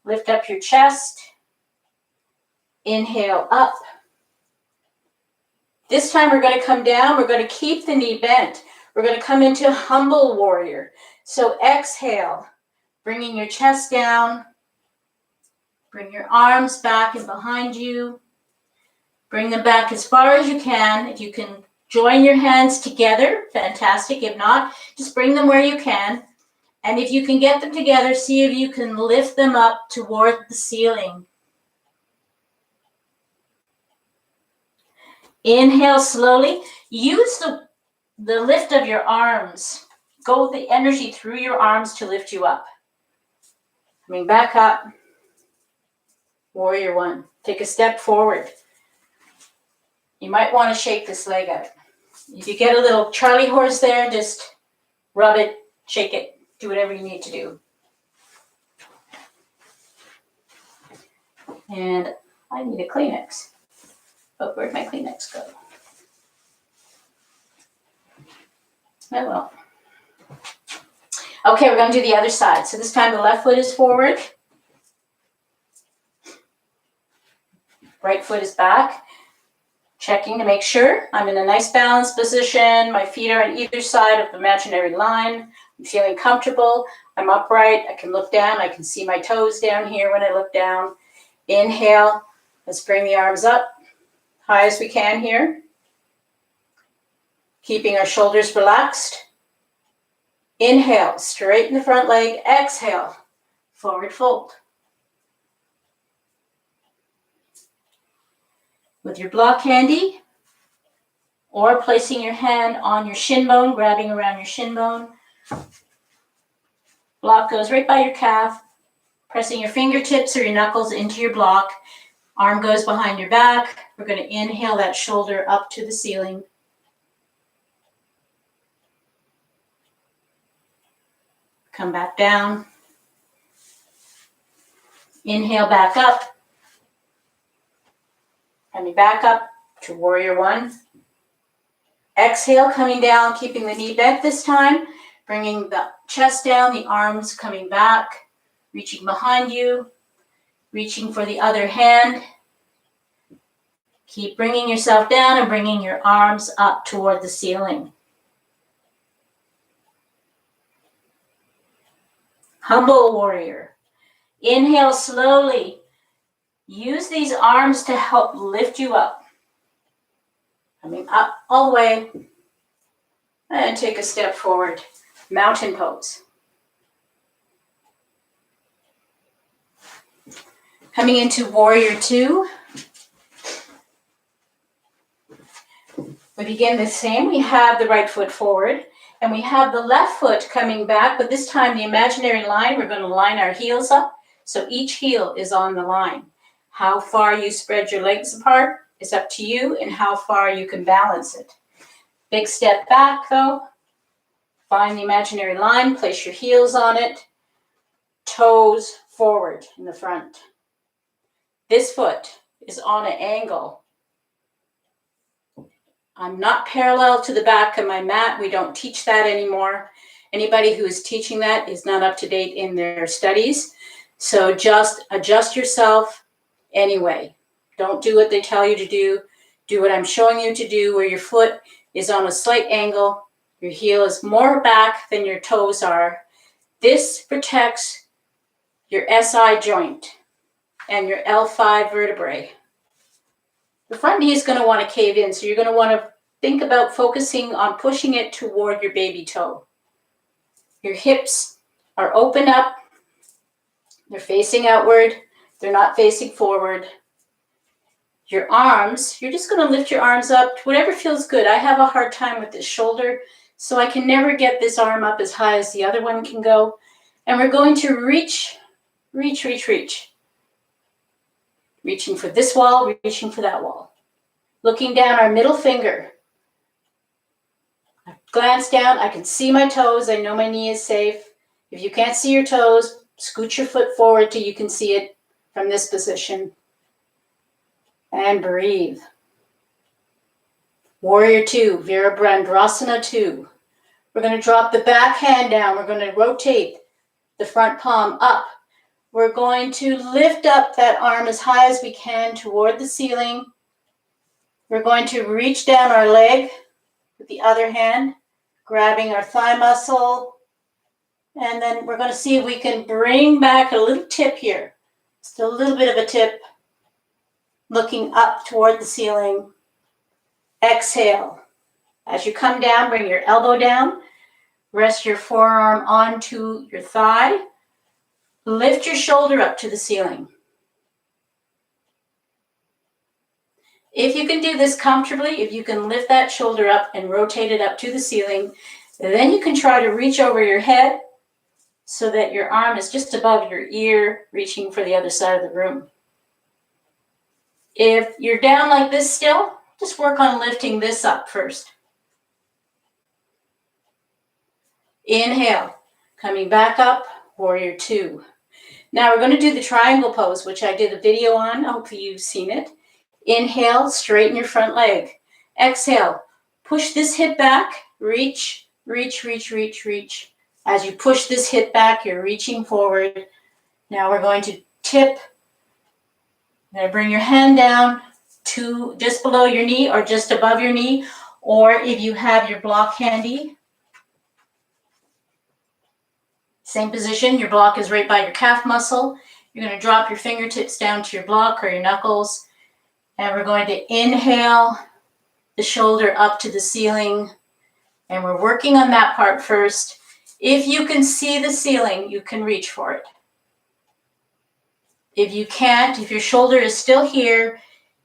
Lift up your chest. Inhale up. This time we're going to come down. We're going to keep the knee bent. We're going to come into humble warrior. So exhale, bringing your chest down. Bring your arms back and behind you. Bring them back as far as you can. If you can join your hands together, fantastic. If not, just bring them where you can. And if you can get them together, see if you can lift them up toward the ceiling. Inhale slowly. Use the lift of your arms. Go with the energy through your arms to lift you up. Coming back up. Warrior one. Take a step forward. You might want to shake this leg out. If you get a little Charlie horse there, just rub it, shake it, do whatever you need to do. And I need a Kleenex. Oh, where'd my Kleenex go? Oh well. Okay, we're going to do the other side. So this time the left foot is forward. Right foot is back. Checking to make sure I'm in a nice balanced position. My feet are on either side of the imaginary line. I'm feeling comfortable. I'm upright. I can look down. I can see my toes down here when I look down. Inhale. Let's bring the arms up high as we can here. Keeping our shoulders relaxed. Inhale, straighten the front leg. Exhale, forward fold. With your block handy, or placing your hand on your shin bone, grabbing around your shin bone. Block goes right by your calf, pressing your fingertips or your knuckles into your block. Arm goes behind your back. We're going to inhale that shoulder up to the ceiling. Come back down. Inhale back up. Coming back up to warrior one. Exhale, coming down, keeping the knee bent this time. Bringing the chest down, the arms coming back. Reaching behind you. Reaching for the other hand. Keep bringing yourself down and bringing your arms up toward the ceiling. Humble warrior. Inhale slowly. Use these arms to help lift you up. Coming up all the way. And take a step forward. Mountain pose. Coming into warrior two. We begin the same. We have the right foot forward. And we have the left foot coming back. But this time the imaginary line, we're going to line our heels up. So each heel is on the line. How far you spread your legs apart is up to you and how far you can balance it. Big step back though. Find the imaginary line, place your heels on it. Toes forward in the front. This foot is on an angle. I'm not parallel to the back of my mat. We don't teach that anymore. Anybody who is teaching that is not up to date in their studies. So just adjust yourself. Anyway, don't do what they tell you to do. Do what I'm showing you to do, where your foot is on a slight angle. Your heel is more back than your toes are. This protects your SI joint and your L5 vertebrae. The front knee is going to want to cave in, so you're going to want to think about focusing on pushing it toward your baby toe. Your hips are open up. They're facing outward. They're not facing forward. Your arms, you're just going to lift your arms up to whatever feels good. I have a hard time with this shoulder, so I can never get this arm up as high as the other one can go. And we're going to reach. Reaching for this wall, reaching for that wall. Looking down our middle finger. I glance down, I can see my toes. I know my knee is safe. If you can't see your toes, scoot your foot forward till you can see it from this position. And breathe. Warrior two, Virabhadrasana 2. We're going to drop the back hand down. We're going to rotate the front palm up. We're going to lift up that arm as high as we can toward the ceiling. We're going to reach down our leg with the other hand, grabbing our thigh muscle. And then we're going to see if we can bring back a little tip here. Just a little bit of a tip, looking up toward the ceiling. Exhale. As you come down, bring your elbow down. Rest your forearm onto your thigh. Lift your shoulder up to the ceiling. If you can do this comfortably, if you can lift that shoulder up and rotate it up to the ceiling, then you can try to reach over your head so that your arm is just above your ear, reaching for the other side of the room. If you're down like this still, just work on lifting this up first. Inhale, coming back up, warrior two. Now we're going to do the triangle pose, which I did a video on. Hopefully you've seen it. Inhale, straighten your front leg. Exhale, push this hip back, reach, reach, reach, reach, reach. As you push this hip back, you're reaching forward. Now we're going to tip. Now bring your hand down to just below your knee or just above your knee, or if you have your block handy, same position, your block is right by your calf muscle. You're going to drop your fingertips down to your block or your knuckles. And we're going to inhale the shoulder up to the ceiling. And we're working on that part first. If you can see the ceiling, you can reach for it. If you can't, if your shoulder is still here,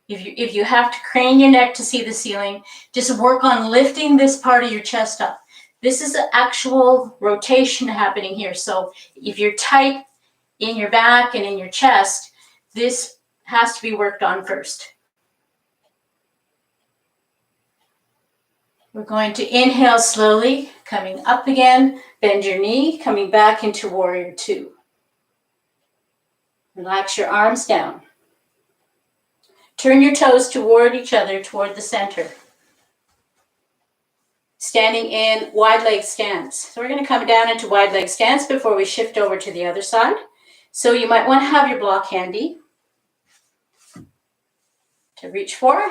if you have to crane your neck to see the ceiling, just work on lifting this part of your chest up. This is an actual rotation happening here. So if you're tight in your back and in your chest, this has to be worked on first. We're going to inhale slowly, coming up again, bend your knee, coming back into warrior two. Relax your arms down. Turn your toes toward each other, toward the center. Standing in wide leg stance. So we're going to come down into wide leg stance before we shift over to the other side. So you might want to have your block handy to reach for.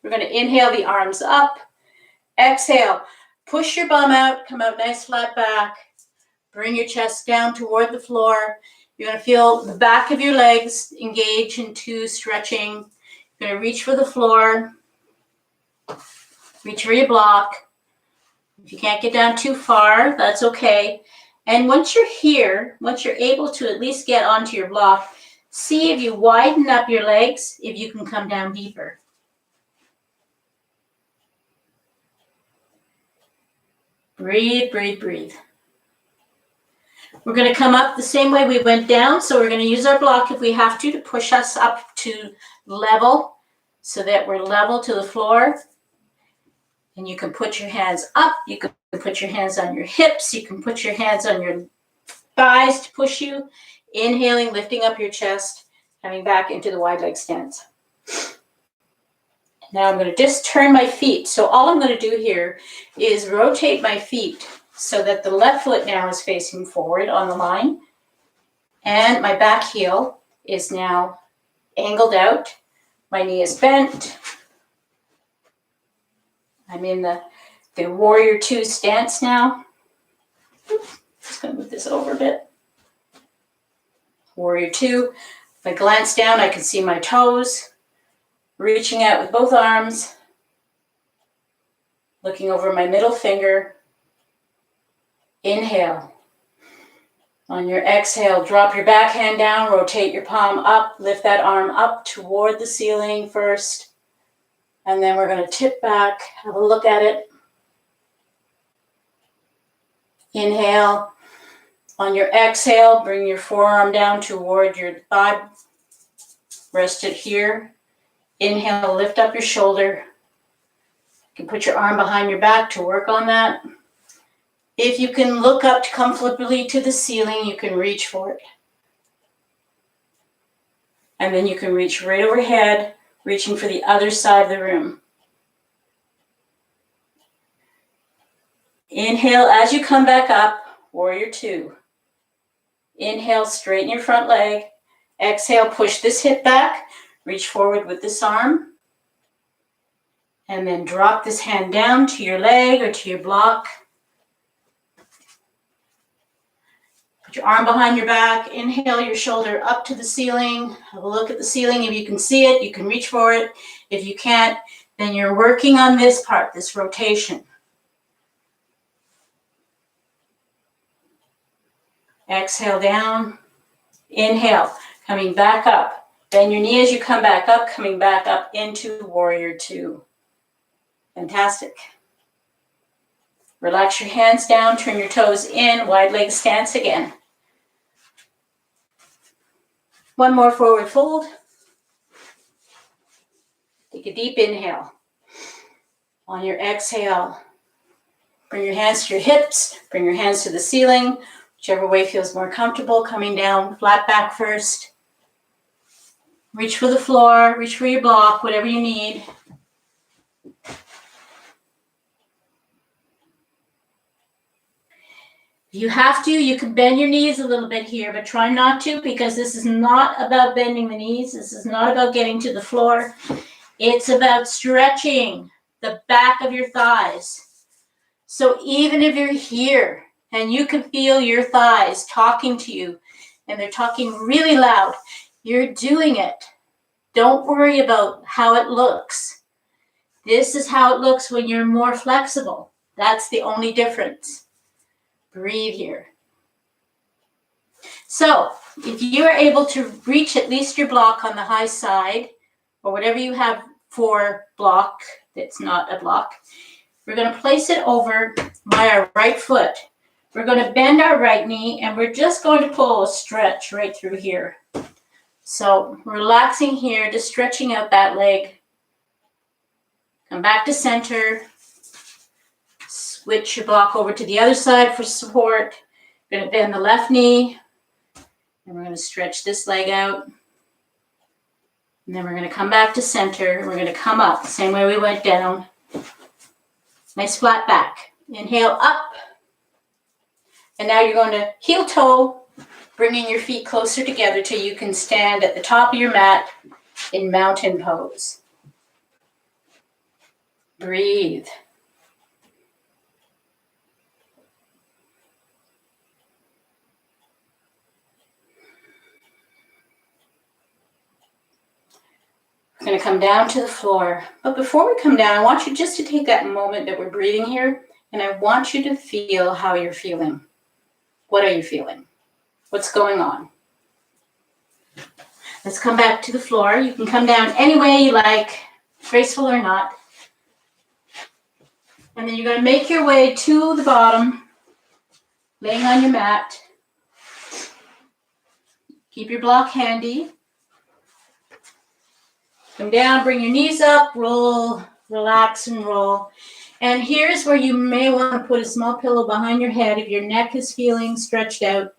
We're going to inhale the arms up. Exhale, push your bum out, come out nice flat back. Bring your chest down toward the floor. You're going to feel the back of your legs engage into stretching. You're going to reach for the floor. Reach for your block. If you can't get down too far, that's okay. And once you're here, once you're able to at least get onto your block, see if you widen up your legs, if you can come down deeper. Breathe, breathe, breathe. We're going to come up the same way we went down. So we're going to use our block if we have to push us up to level so that we're level to the floor. And you can put your hands up. You can put your hands on your hips. You can put your hands on your thighs to push you. Inhaling, lifting up your chest, coming back into the wide leg stance. Now I'm going to just turn my feet. So all I'm going to do here is rotate my feet so that the left foot now is facing forward on the line. And my back heel is now angled out. My knee is bent. I'm in the warrior two stance now. Just going to move this over a bit. Warrior two. If I glance down, I can see my toes. Reaching out with both arms. Looking over my middle finger. Inhale. On your exhale, drop your back hand down, rotate your palm up, lift that arm up toward the ceiling first. And then we're going to tip back, have a look at it. Inhale. On your exhale, bring your forearm down toward your thigh. Rest it here. Inhale, lift up your shoulder. You can put your arm behind your back to work on that. If you can look up comfortably to the ceiling, you can reach for it. And then you can reach right overhead, reaching for the other side of the room. Inhale as you come back up, warrior two. Inhale, straighten your front leg. Exhale, push this hip back. Reach forward with this arm. And then drop this hand down to your leg or to your block. Put your arm behind your back. Inhale your shoulder up to the ceiling. Have a look at the ceiling. If you can see it, you can reach for it. If you can't, then you're working on this part, this rotation. Exhale down. Inhale, coming back up. Bend your knee as you come back up, coming back up into warrior two. Fantastic. Relax your hands down, turn your toes in, wide leg stance again. One more forward fold. Take a deep inhale. On your exhale, bring your hands to your hips, bring your hands to the ceiling, whichever way feels more comfortable, coming down, flat back first. Reach for the floor, reach for your block, whatever you need. If you have to, you can bend your knees a little bit here, but try not to, because this is not about bending the knees. This is not about getting to the floor. It's about stretching the back of your thighs. So even if you're here and you can feel your thighs talking to you and they're talking really loud, you're doing it. Don't worry about how it looks. This is how it looks when you're more flexible. That's the only difference. Breathe here. So if you are able to reach at least your block on the high side, or whatever you have for block that's not a block, we're going to place it over by our right foot. We're going to bend our right knee, and we're just going to pull a stretch right through here. So relaxing here, just stretching out that leg. Come back to center. Switch your block over to the other side for support. We're going to bend the left knee, and we're going to stretch this leg out. And then we're going to come back to center, and we're going to come up the same way we went down. Nice flat back. Inhale up. And now you're going to heel toe, bringing your feet closer together till you can stand at the top of your mat in mountain pose. Breathe. We're going to come down to the floor. But before we come down, I want you just to take that moment that we're breathing here, and I want you to feel how you're feeling. What are you feeling? What's going on? Let's come back to the floor. You can come down any way you like, graceful or not. And then you're going to make your way to the bottom, laying on your mat. Keep your block handy. Come down, bring your knees up, roll, relax and roll. And here's where you may want to put a small pillow behind your head if your neck is feeling stretched out.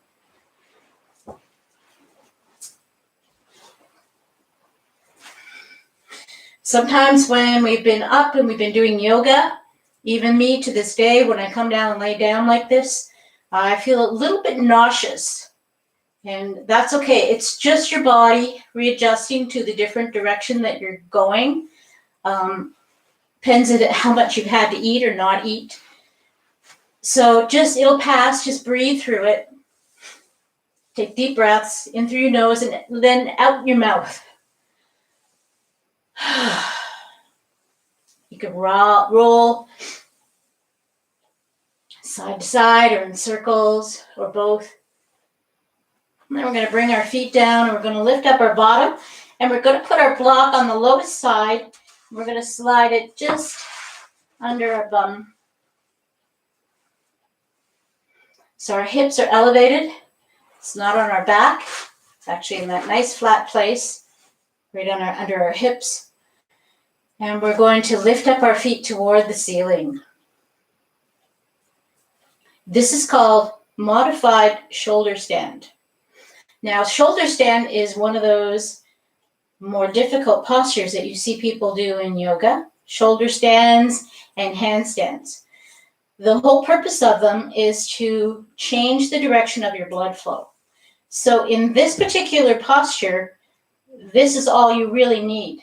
Sometimes when we've been up and we've been doing yoga, even me to this day, when I come down and lay down like this, I feel a little bit nauseous. And that's okay. It's just your body readjusting to the different direction that you're going. Depends on how much you've had to eat or not eat. So it'll pass. Just breathe through it. Take deep breaths in through your nose and then out your mouth. You can roll side to side or in circles or both. And then we're going to bring our feet down and we're going to lift up our bottom and we're going to put our block on the lowest side. We're going to slide it just under our bum. So our hips are elevated. It's not on our back. It's actually in that nice flat place right under our hips. And we're going to lift up our feet toward the ceiling. This is called modified shoulder stand. Now, shoulder stand is one of those more difficult postures that you see people do in yoga, shoulder stands and handstands. The whole purpose of them is to change the direction of your blood flow. So in this particular posture, this is all you really need.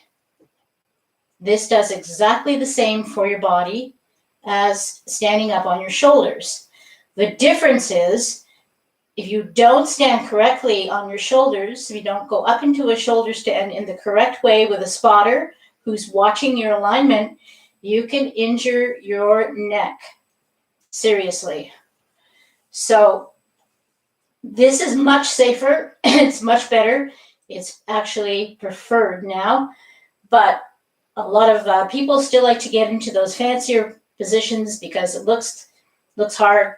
This does exactly the same for your body as standing up on your shoulders. The difference is, if you don't stand correctly on your shoulders, if you don't go up into a shoulder stand in the correct way with a spotter who's watching your alignment, you can injure your neck seriously. So this is much safer. It's much better. It's actually preferred now, but a lot of people still like to get into those fancier positions because it looks hard,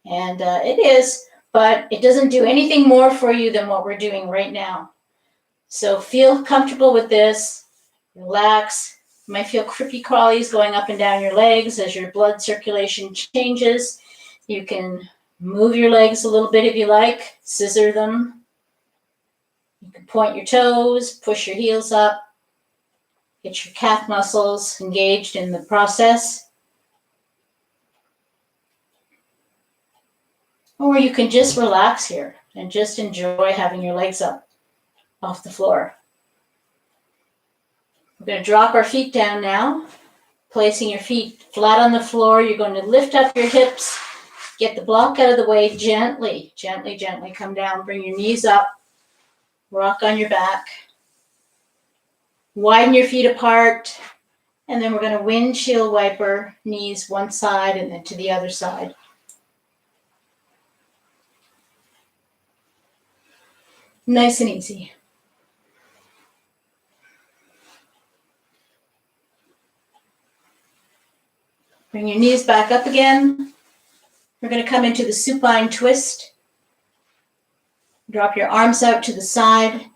and it is, but it doesn't do anything more for you than what we're doing right now. So feel comfortable with this. Relax. You might feel crippy crawlies going up and down your legs as your blood circulation changes. You can move your legs a little bit if you like, scissor them. You can point your toes, push your heels up, get your calf muscles engaged in the process. Or you can just relax here and just enjoy having your legs up off the floor. We're going to drop our feet down now, placing your feet flat on the floor. You're going to lift up your hips, get the block out of the way, gently, gently, gently come down. Bring your knees up, rock on your back, widen your feet apart, and then we're going to windshield wiper knees one side and then to the other side. Nice and easy. Bring your knees back up again. We're going to come into the supine twist. Drop your arms out to the side.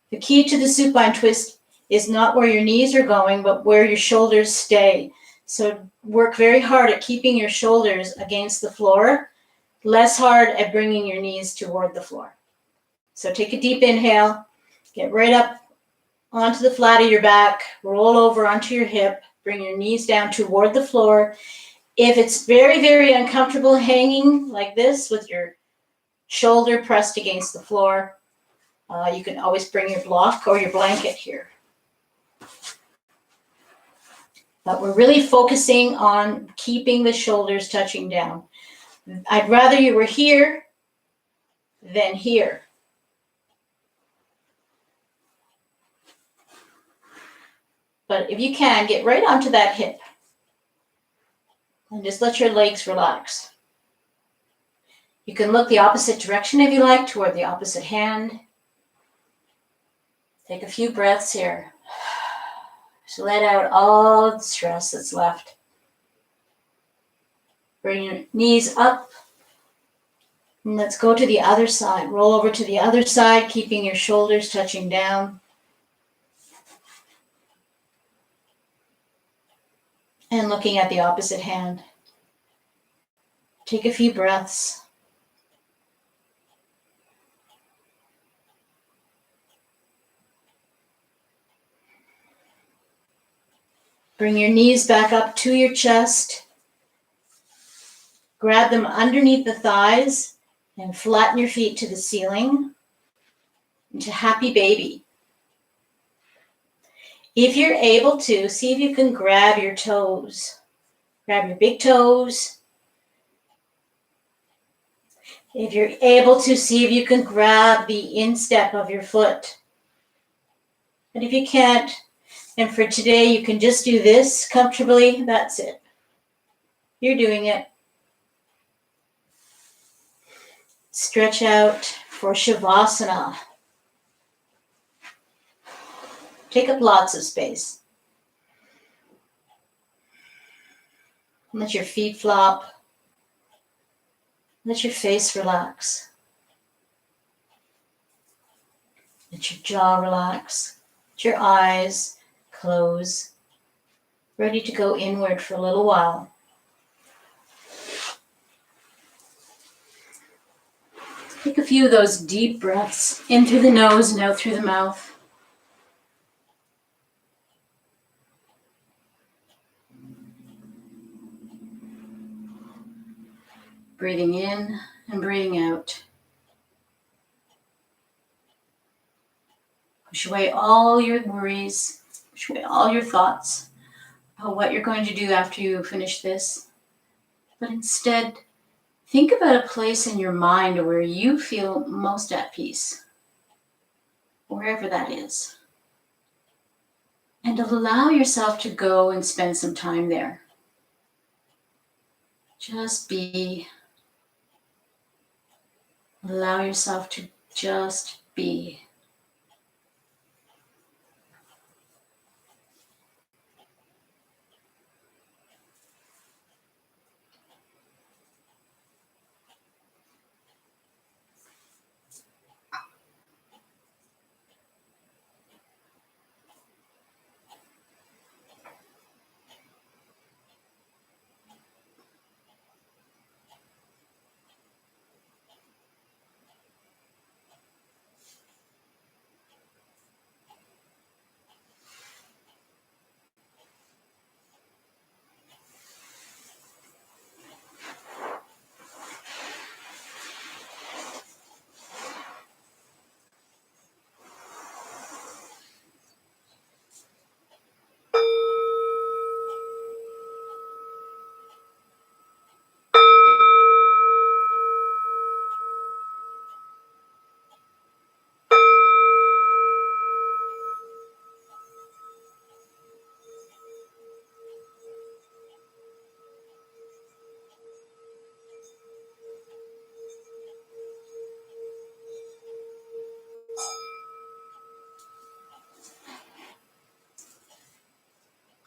The key to the supine twist is not where your knees are going, but where your shoulders stay. So work very hard at keeping your shoulders against the floor, less hard at bringing your knees toward the floor. So take a deep inhale, get right up onto the flat of your back, roll over onto your hip, bring your knees down toward the floor. If it's very, very uncomfortable hanging like this with your shoulder pressed against the floor, you can always bring your block or your blanket here. But we're really focusing on keeping the shoulders touching down. I'd rather you were here than here. But if you can, get right onto that hip. And just let your legs relax. You can look the opposite direction if you like, toward the opposite hand. Take a few breaths here. Just let out all the stress that's left. Bring your knees up. And let's go to the other side. Roll over to the other side, keeping your shoulders touching down. And looking at the opposite hand. Take a few breaths. Bring your knees back up to your chest. Grab them underneath the thighs and flatten your feet to the ceiling into happy baby. If you're able to, see if you can grab your toes. Grab your big toes. If you're able to, see if you can grab the instep of your foot. And if you can't, and for today, you can just do this comfortably. That's it. You're doing it. Stretch out for Shavasana. Take up lots of space. Let your feet flop. Let your face relax. Let your jaw relax. Let your eyes close. Ready to go inward for a little while. Take a few of those deep breaths in through the nose and out through the mouth. Breathing in and breathing out. Push away all your worries, push away all your thoughts about what you're going to do after you finish this. But instead, think about a place in your mind where you feel most at peace, wherever that is. And allow yourself to go and spend some time there. Just be. Allow yourself to just be.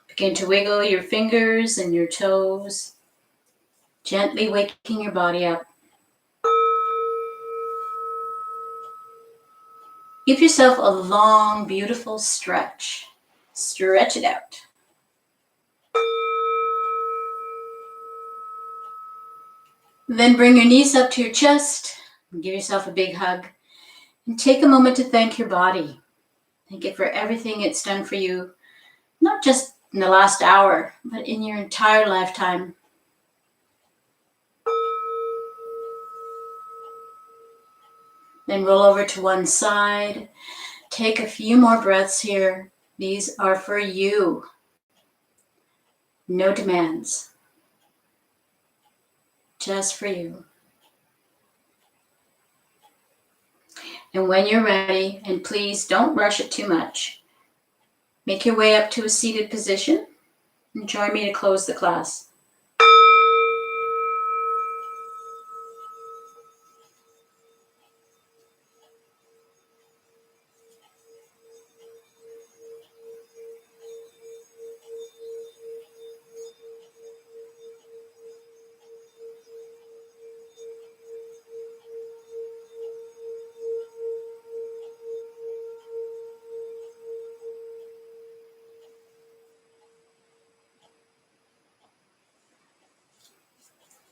Begin to wiggle your fingers and your toes, gently waking your body up. Give yourself a long, beautiful stretch. Stretch it out. Then bring your knees up to your chest and give yourself a big hug. And take a moment to thank your body. Thank it for everything it's done for you, not just in the last hour, but in your entire lifetime. Then roll over to one side. Take a few more breaths here. These are for you. No demands. Just for you. And when you're ready, and please don't rush it too much, make your way up to a seated position and join me to close the class.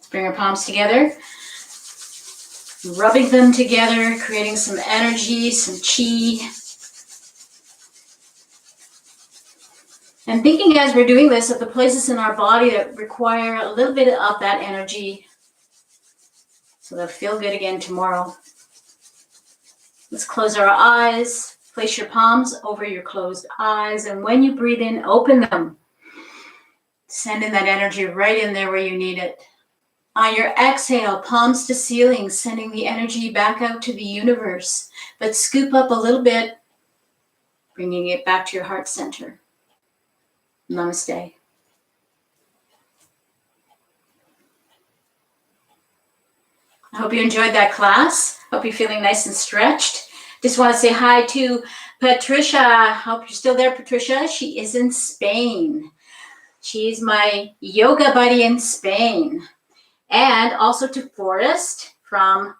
Bring our palms together, rubbing them together, creating some energy, some chi. And thinking as we're doing this of the places in our body that require a little bit of that energy so they'll feel good again tomorrow. Let's close our eyes. Place your palms over your closed eyes. And when you breathe in, open them. Send in that energy right in there where you need it. On your exhale, palms to ceiling, sending the energy back out to the universe. But scoop up a little bit, bringing it back to your heart center. Namaste. I hope you enjoyed that class. Hope you're feeling nice and stretched. Just want to say hi to Patricia. Hope you're still there, Patricia. She is in Spain. She's my yoga buddy in Spain. And also to Forrest from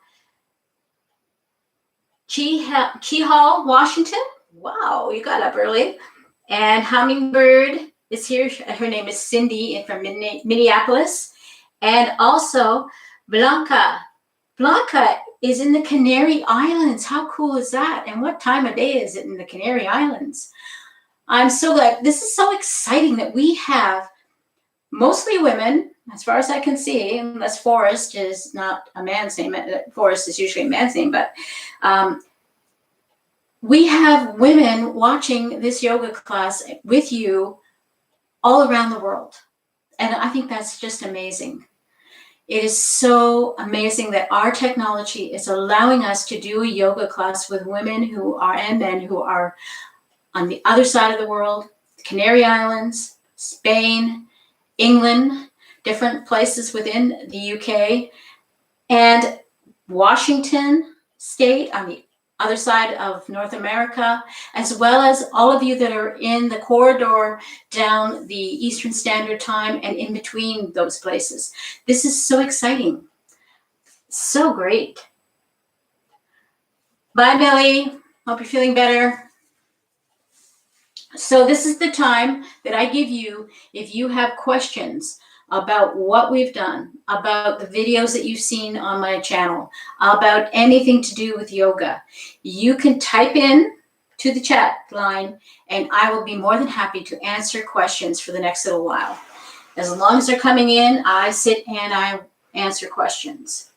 Keyhall, Washington. Wow, you got up early. And Hummingbird is here. Her name is Cindy from Minneapolis. And also Blanca. Blanca is in the Canary Islands. How cool is that? And what time of day is it in the Canary Islands? I'm so glad. This is so exciting that we have mostly women, as far as I can see, unless Forrest is not a man's name. Forrest is usually a man's name, but We have women watching this yoga class with you all around the world. And I think that's just amazing. It is so amazing that our technology is allowing us to do a yoga class with women who are and men who are on the other side of the world, Canary Islands, Spain, England, different places within the UK, and Washington State on the other side of North America, as well as all of you that are in the corridor down the Eastern Standard Time and in between those places. This is so exciting. So great. Bye, Billy. Hope you're feeling better. So this is the time that I give you if you have questions about what we've done, about the videos that you've seen on my channel, about anything to do with yoga. You can type in to the chat line and I will be more than happy to answer questions for the next little while. As long as they're coming in, I sit and I answer questions.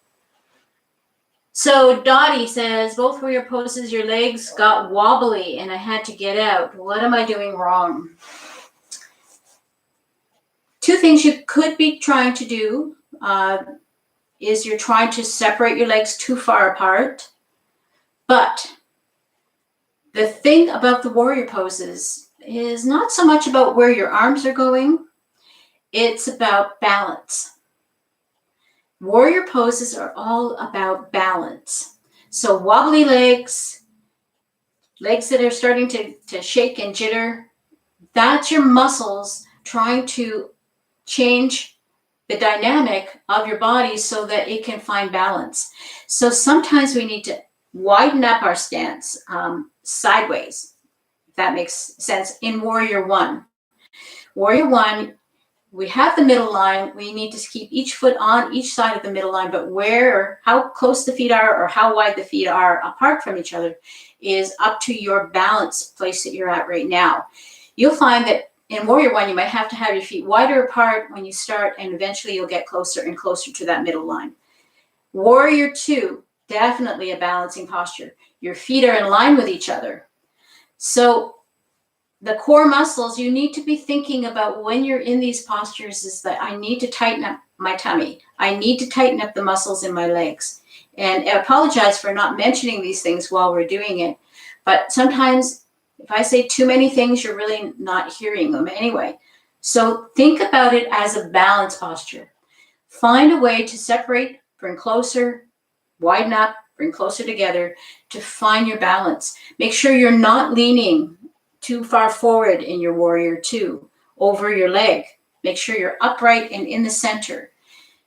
So Dottie says, both warrior poses, your legs got wobbly and I had to get out. What am I doing wrong? Two things you could be trying to do is you're trying to separate your legs too far apart. But the thing about the warrior poses is not so much about where your arms are going. It's about balance. Warrior poses are all about balance. So wobbly legs, legs that are starting to shake and jitter, that's your muscles trying to change the dynamic of your body so that it can find balance. So sometimes we need to widen up our stance sideways, if that makes sense, in Warrior One. Warrior One, we have the middle line. We need to keep each foot on each side of the middle line, but where, how close the feet are or how wide the feet are apart from each other is up to your balance place that you're at right now. You'll find that in Warrior One, you might have to have your feet wider apart when you start, and eventually you'll get closer and closer to that middle line. Warrior Two, definitely a balancing posture. Your feet are in line with each other. So the core muscles you need to be thinking about when you're in these postures is that I need to tighten up my tummy. I need to tighten up the muscles in my legs. And I apologize for not mentioning these things while we're doing it. But sometimes if I say too many things, you're really not hearing them anyway. So think about it as a balance posture. Find a way to separate, bring closer, widen up, bring closer together to find your balance. Make sure you're not leaning too far forward in your Warrior Two over your leg. Make sure you're upright and in the center.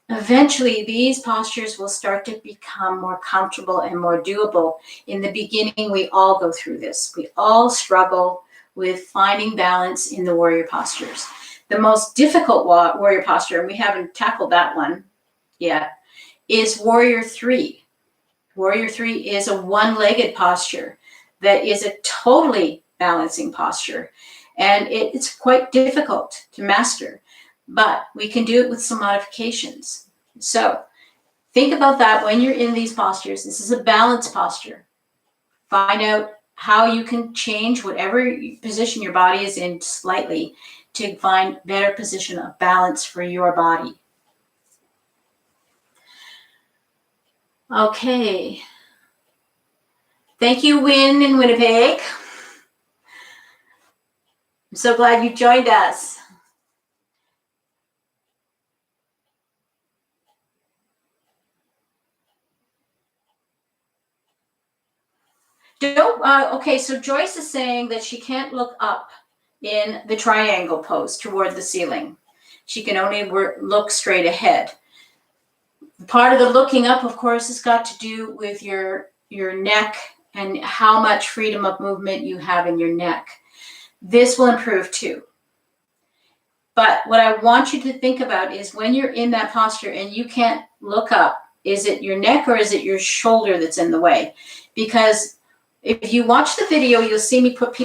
Eventually, these postures will start to become more comfortable and more doable. In the beginning, we all go through this. We all struggle with finding balance in the warrior postures. The most difficult warrior posture, and we haven't tackled that one yet, is Warrior Three. Warrior Three is a one-legged posture that is a totally balancing posture, and it's quite difficult to master. But we can do it with some modifications. So think about that when you're in these postures. This is a balance posture. Find out how you can change whatever position your body is in slightly to find better position of balance for your body. Okay. Thank you, Win in Winnipeg. I'm so glad you joined us. Okay, so Joyce is saying that she can't look up in the triangle pose toward the ceiling. She can only look straight ahead. Part of the looking up, of course, has got to do with your neck and how much freedom of movement you have in your neck. This will improve too. But what I want you to think about is when you're in that posture and you can't look up, is it your neck or is it your shoulder that's in the way? Because if you watch the video, you'll see me put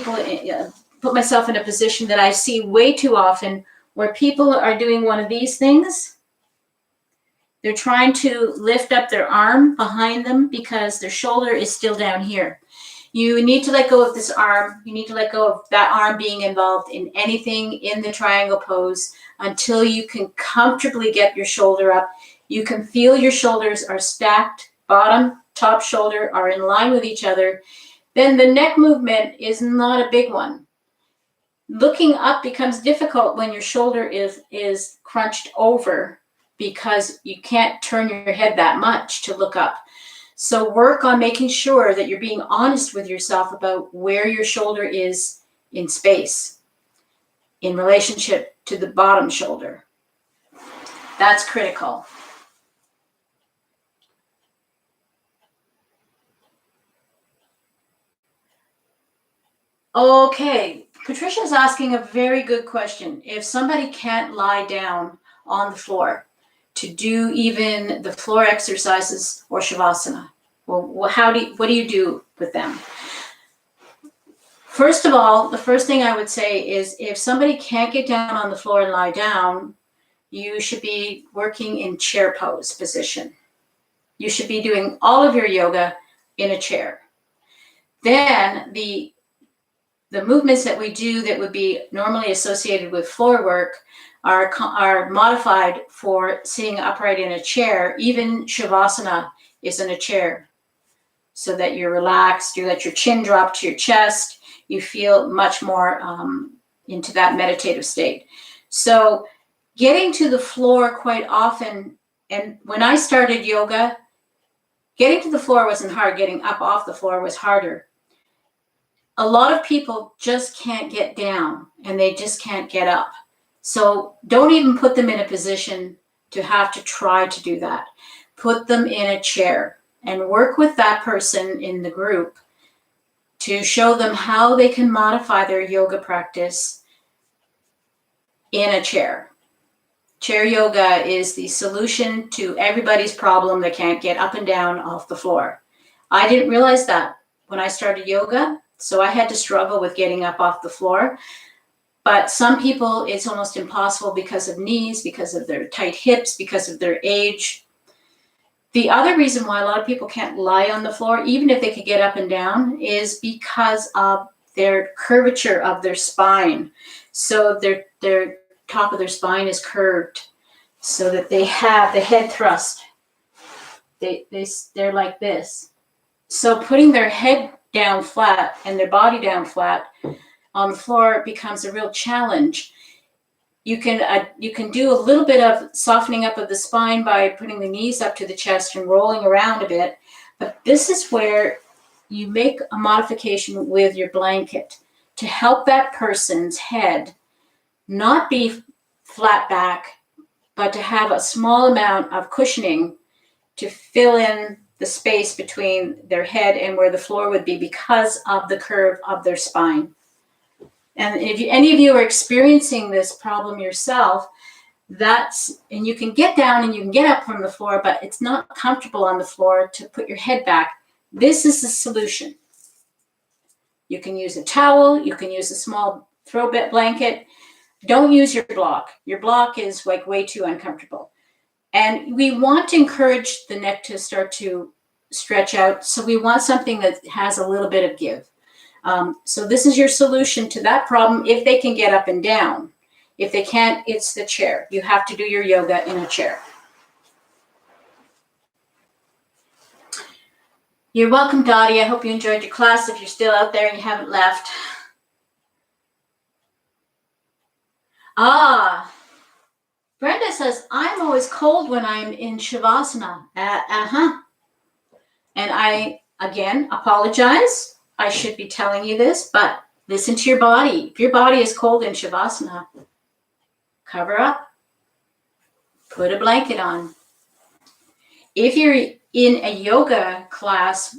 myself in a position that I see way too often where people are doing one of these things. They're trying to lift up their arm behind them because their shoulder is still down here. You need to let go of this arm. You need to let go of that arm being involved in anything in the triangle pose until you can comfortably get your shoulder up. You can feel your shoulders are stacked, bottom, top shoulder are in line with each other. Then the neck movement is not a big one. Looking up becomes difficult when your shoulder is crunched over because you can't turn your head that much to look up. So work on making sure that you're being honest with yourself about where your shoulder is in space in relationship to the bottom shoulder. That's critical. Okay, Patricia's asking a very good question. If somebody can't lie down on the floor to do even the floor exercises or Shavasana, well, what do you do with them? First of all, the first thing I would say is if somebody can't get down on the floor and lie down, you should be working in chair pose position. You should be doing all of your yoga in a chair. Then the movements that we do that would be normally associated with floor work are modified for sitting upright in a chair. Even Shavasana is in a chair so that you're relaxed, you let your chin drop to your chest, you feel much more into that meditative state. So getting to the floor quite often, and when I started yoga, getting to the floor wasn't hard, getting up off the floor was harder. A lot of people just can't get down and they just can't get up. So don't even put them in a position to have to try to do that. Put them in a chair and work with that person in the group to show them how they can modify their yoga practice in a chair. Chair yoga is the solution to everybody's problem that can't get up and down off the floor. I didn't realize that when I started yoga, so I had to struggle with getting up off the floor. But some people, it's almost impossible because of knees, because of their tight hips, because of their age. The other reason why a lot of people can't lie on the floor, even if they could get up and down, is because of their curvature of their spine. So their top of their spine is curved so that they have the head thrust. They're like this. So putting their head down flat and their body down flat on the floor becomes a real challenge. You can do a little bit of softening up of the spine by putting the knees up to the chest and rolling around a bit. But this is where you make a modification with your blanket to help that person's head not be flat back, but to have a small amount of cushioning to fill in the space between their head and where the floor would be because of the curve of their spine. And if any of you are experiencing this problem yourself, and you can get down and you can get up from the floor, but it's not comfortable on the floor to put your head back. This is the solution. You can use a towel, you can use a small throw blanket. Don't use your block. Your block is like way too uncomfortable. And we want to encourage the neck to start to stretch out. So we want something that has a little bit of give. So this is your solution to that problem if they can get up and down. If they can't, it's the chair. You have to do your yoga in a chair. You're welcome, Dottie. I hope you enjoyed your class. If you're still out there and you haven't left. Brenda says, I'm always cold when I'm in Shavasana. And I, again, apologize. I should be telling you this, but listen to your body. If your body is cold in Shavasana, cover up. Put a blanket on. If you're in a yoga class,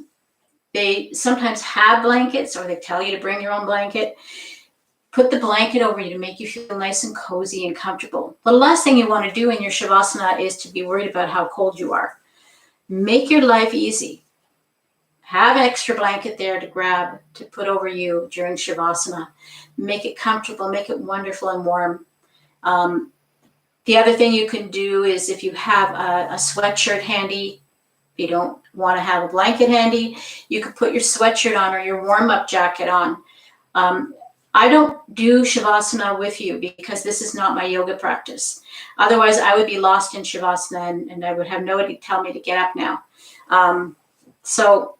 they sometimes have blankets or they tell you to bring your own blanket. Put the blanket over you to make you feel nice and cozy and comfortable. The last thing you want to do in your Shavasana is to be worried about how cold you are. Make your life easy. Have an extra blanket there to grab, to put over you during Shavasana. Make it comfortable, make it wonderful and warm. The other thing you can do is if you have a sweatshirt handy, If you don't want to have a blanket handy, you could put your sweatshirt on or your warm-up jacket on. I don't do Shavasana with you because this is not my yoga practice. Otherwise, I would be lost in Shavasana and I would have nobody tell me to get up now. So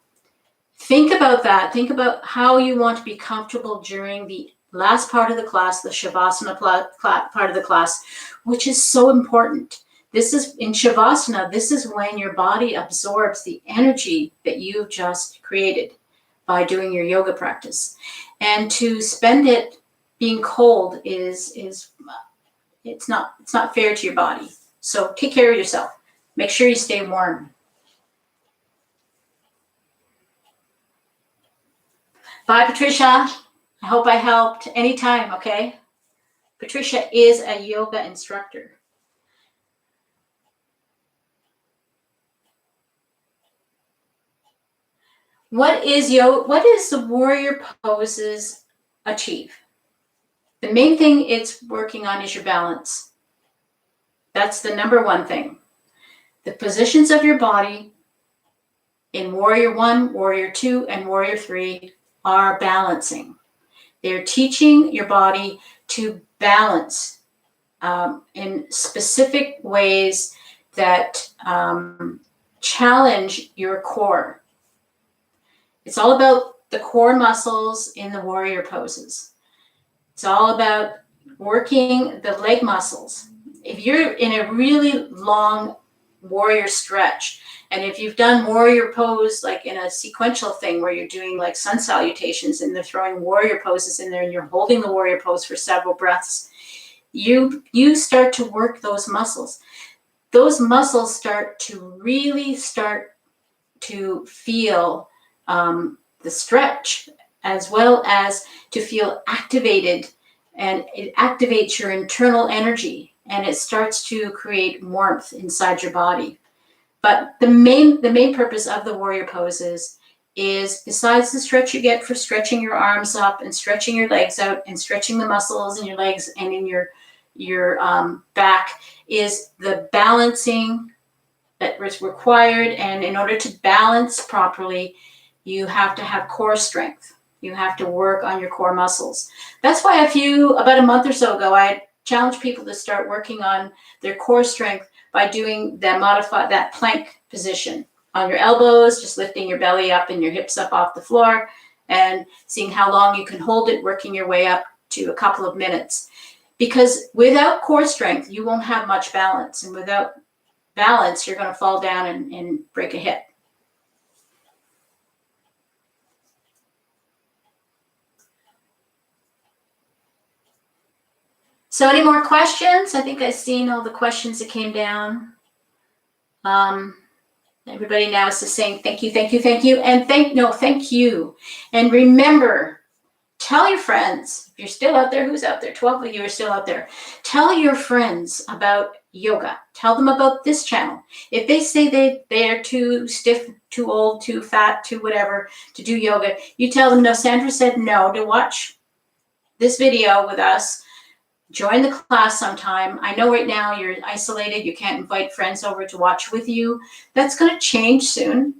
think about that. Think about how you want to be comfortable during the last part of the class, the Shavasana part of the class, which is so important. This is in Shavasana, this is when your body absorbs the energy that you've just created by doing your yoga practice. And to spend it being cold is it's not fair to your body. So take care of yourself. Make sure you stay warm. Bye, Patricia. I hope I helped anytime, okay? Patricia is a yoga instructor. What is the warrior poses achieve? The main thing it's working on is your balance. That's the number one thing. The positions of your body in Warrior 1, Warrior 2, and Warrior 3 are balancing. They're teaching your body to balance in specific ways that challenge your core. It's all about the core muscles in the warrior poses. It's all about working the leg muscles. If you're in a really long warrior stretch, and if you've done warrior pose like in a sequential thing where you're doing like sun salutations and they're throwing warrior poses in there and you're holding the warrior pose for several breaths, you start to work those muscles. Those muscles start to feel the stretch, as well as to feel activated, and it activates your internal energy and it starts to create warmth inside your body. But the main purpose of the warrior poses is, besides the stretch you get for stretching your arms up and stretching your legs out and stretching the muscles in your legs and in your back, is the balancing that is required. And in order to balance properly, you have to have core strength. You have to work on your core muscles. That's why about a month or so ago, I challenged people to start working on their core strength by doing that plank position on your elbows, just lifting your belly up and your hips up off the floor and seeing how long you can hold it, working your way up to a couple of minutes. Because without core strength, you won't have much balance. And without balance, you're going to fall down and break a hip. So any more questions? I think I've seen all the questions that came down. Everybody now is saying thank you, thank you, thank you. And thank you. And remember, tell your friends, if you're still out there, who's out there? 12 of you are still out there. Tell your friends about yoga. Tell them about this channel. If they say they're too stiff, too old, too fat, too whatever to do yoga, you tell them, no, Sandra said no to watch this video with us. Join the class sometime. I know right now you're isolated. You can't invite friends over to watch with you. That's going to change soon,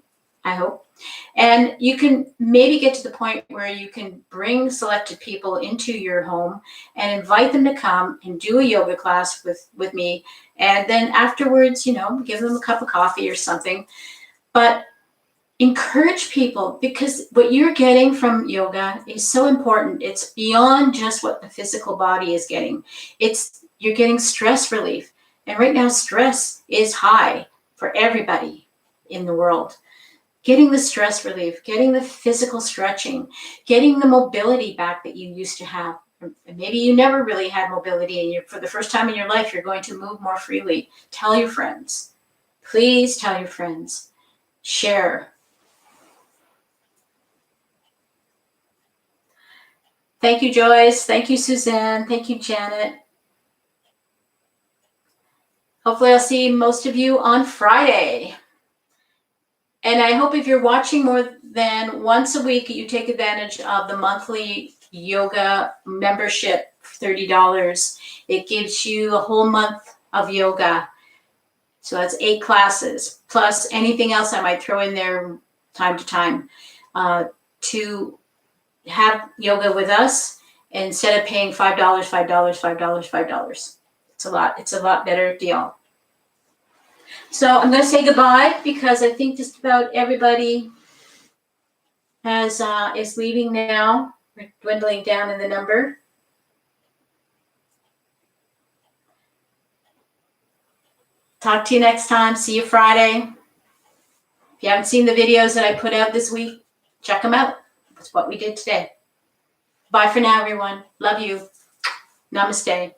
I hope. And you can maybe get to the point where you can bring selected people into your home and invite them to come and do a yoga class with me. And then afterwards, give them a cup of coffee or something. But encourage people, because what you're getting from yoga is so important. It's beyond just what the physical body is getting. You're getting stress relief. And right now, stress is high for everybody in the world. Getting the stress relief, getting the physical stretching, getting the mobility back that you used to have. Maybe you never really had mobility, and for the first time in your life, you're going to move more freely. Tell your friends. Please tell your friends. Share. Thank you, Joyce. Thank you, Suzanne. Thank you, Janet. Hopefully I'll see most of you on Friday. And I hope if you're watching more than once a week, you take advantage of the monthly yoga membership for $30. It gives you a whole month of yoga So that's 8 classes, plus anything else I might throw in there time to time. To have yoga with us, instead of paying $5, $5. It's a lot better deal. So I'm going to say goodbye because I think just about everybody is leaving now. We're dwindling down in the number. Talk to you next time. See you Friday. If you haven't seen the videos that I put out this week, check them out. That's what we did today. Bye for now, everyone. Love you. Namaste.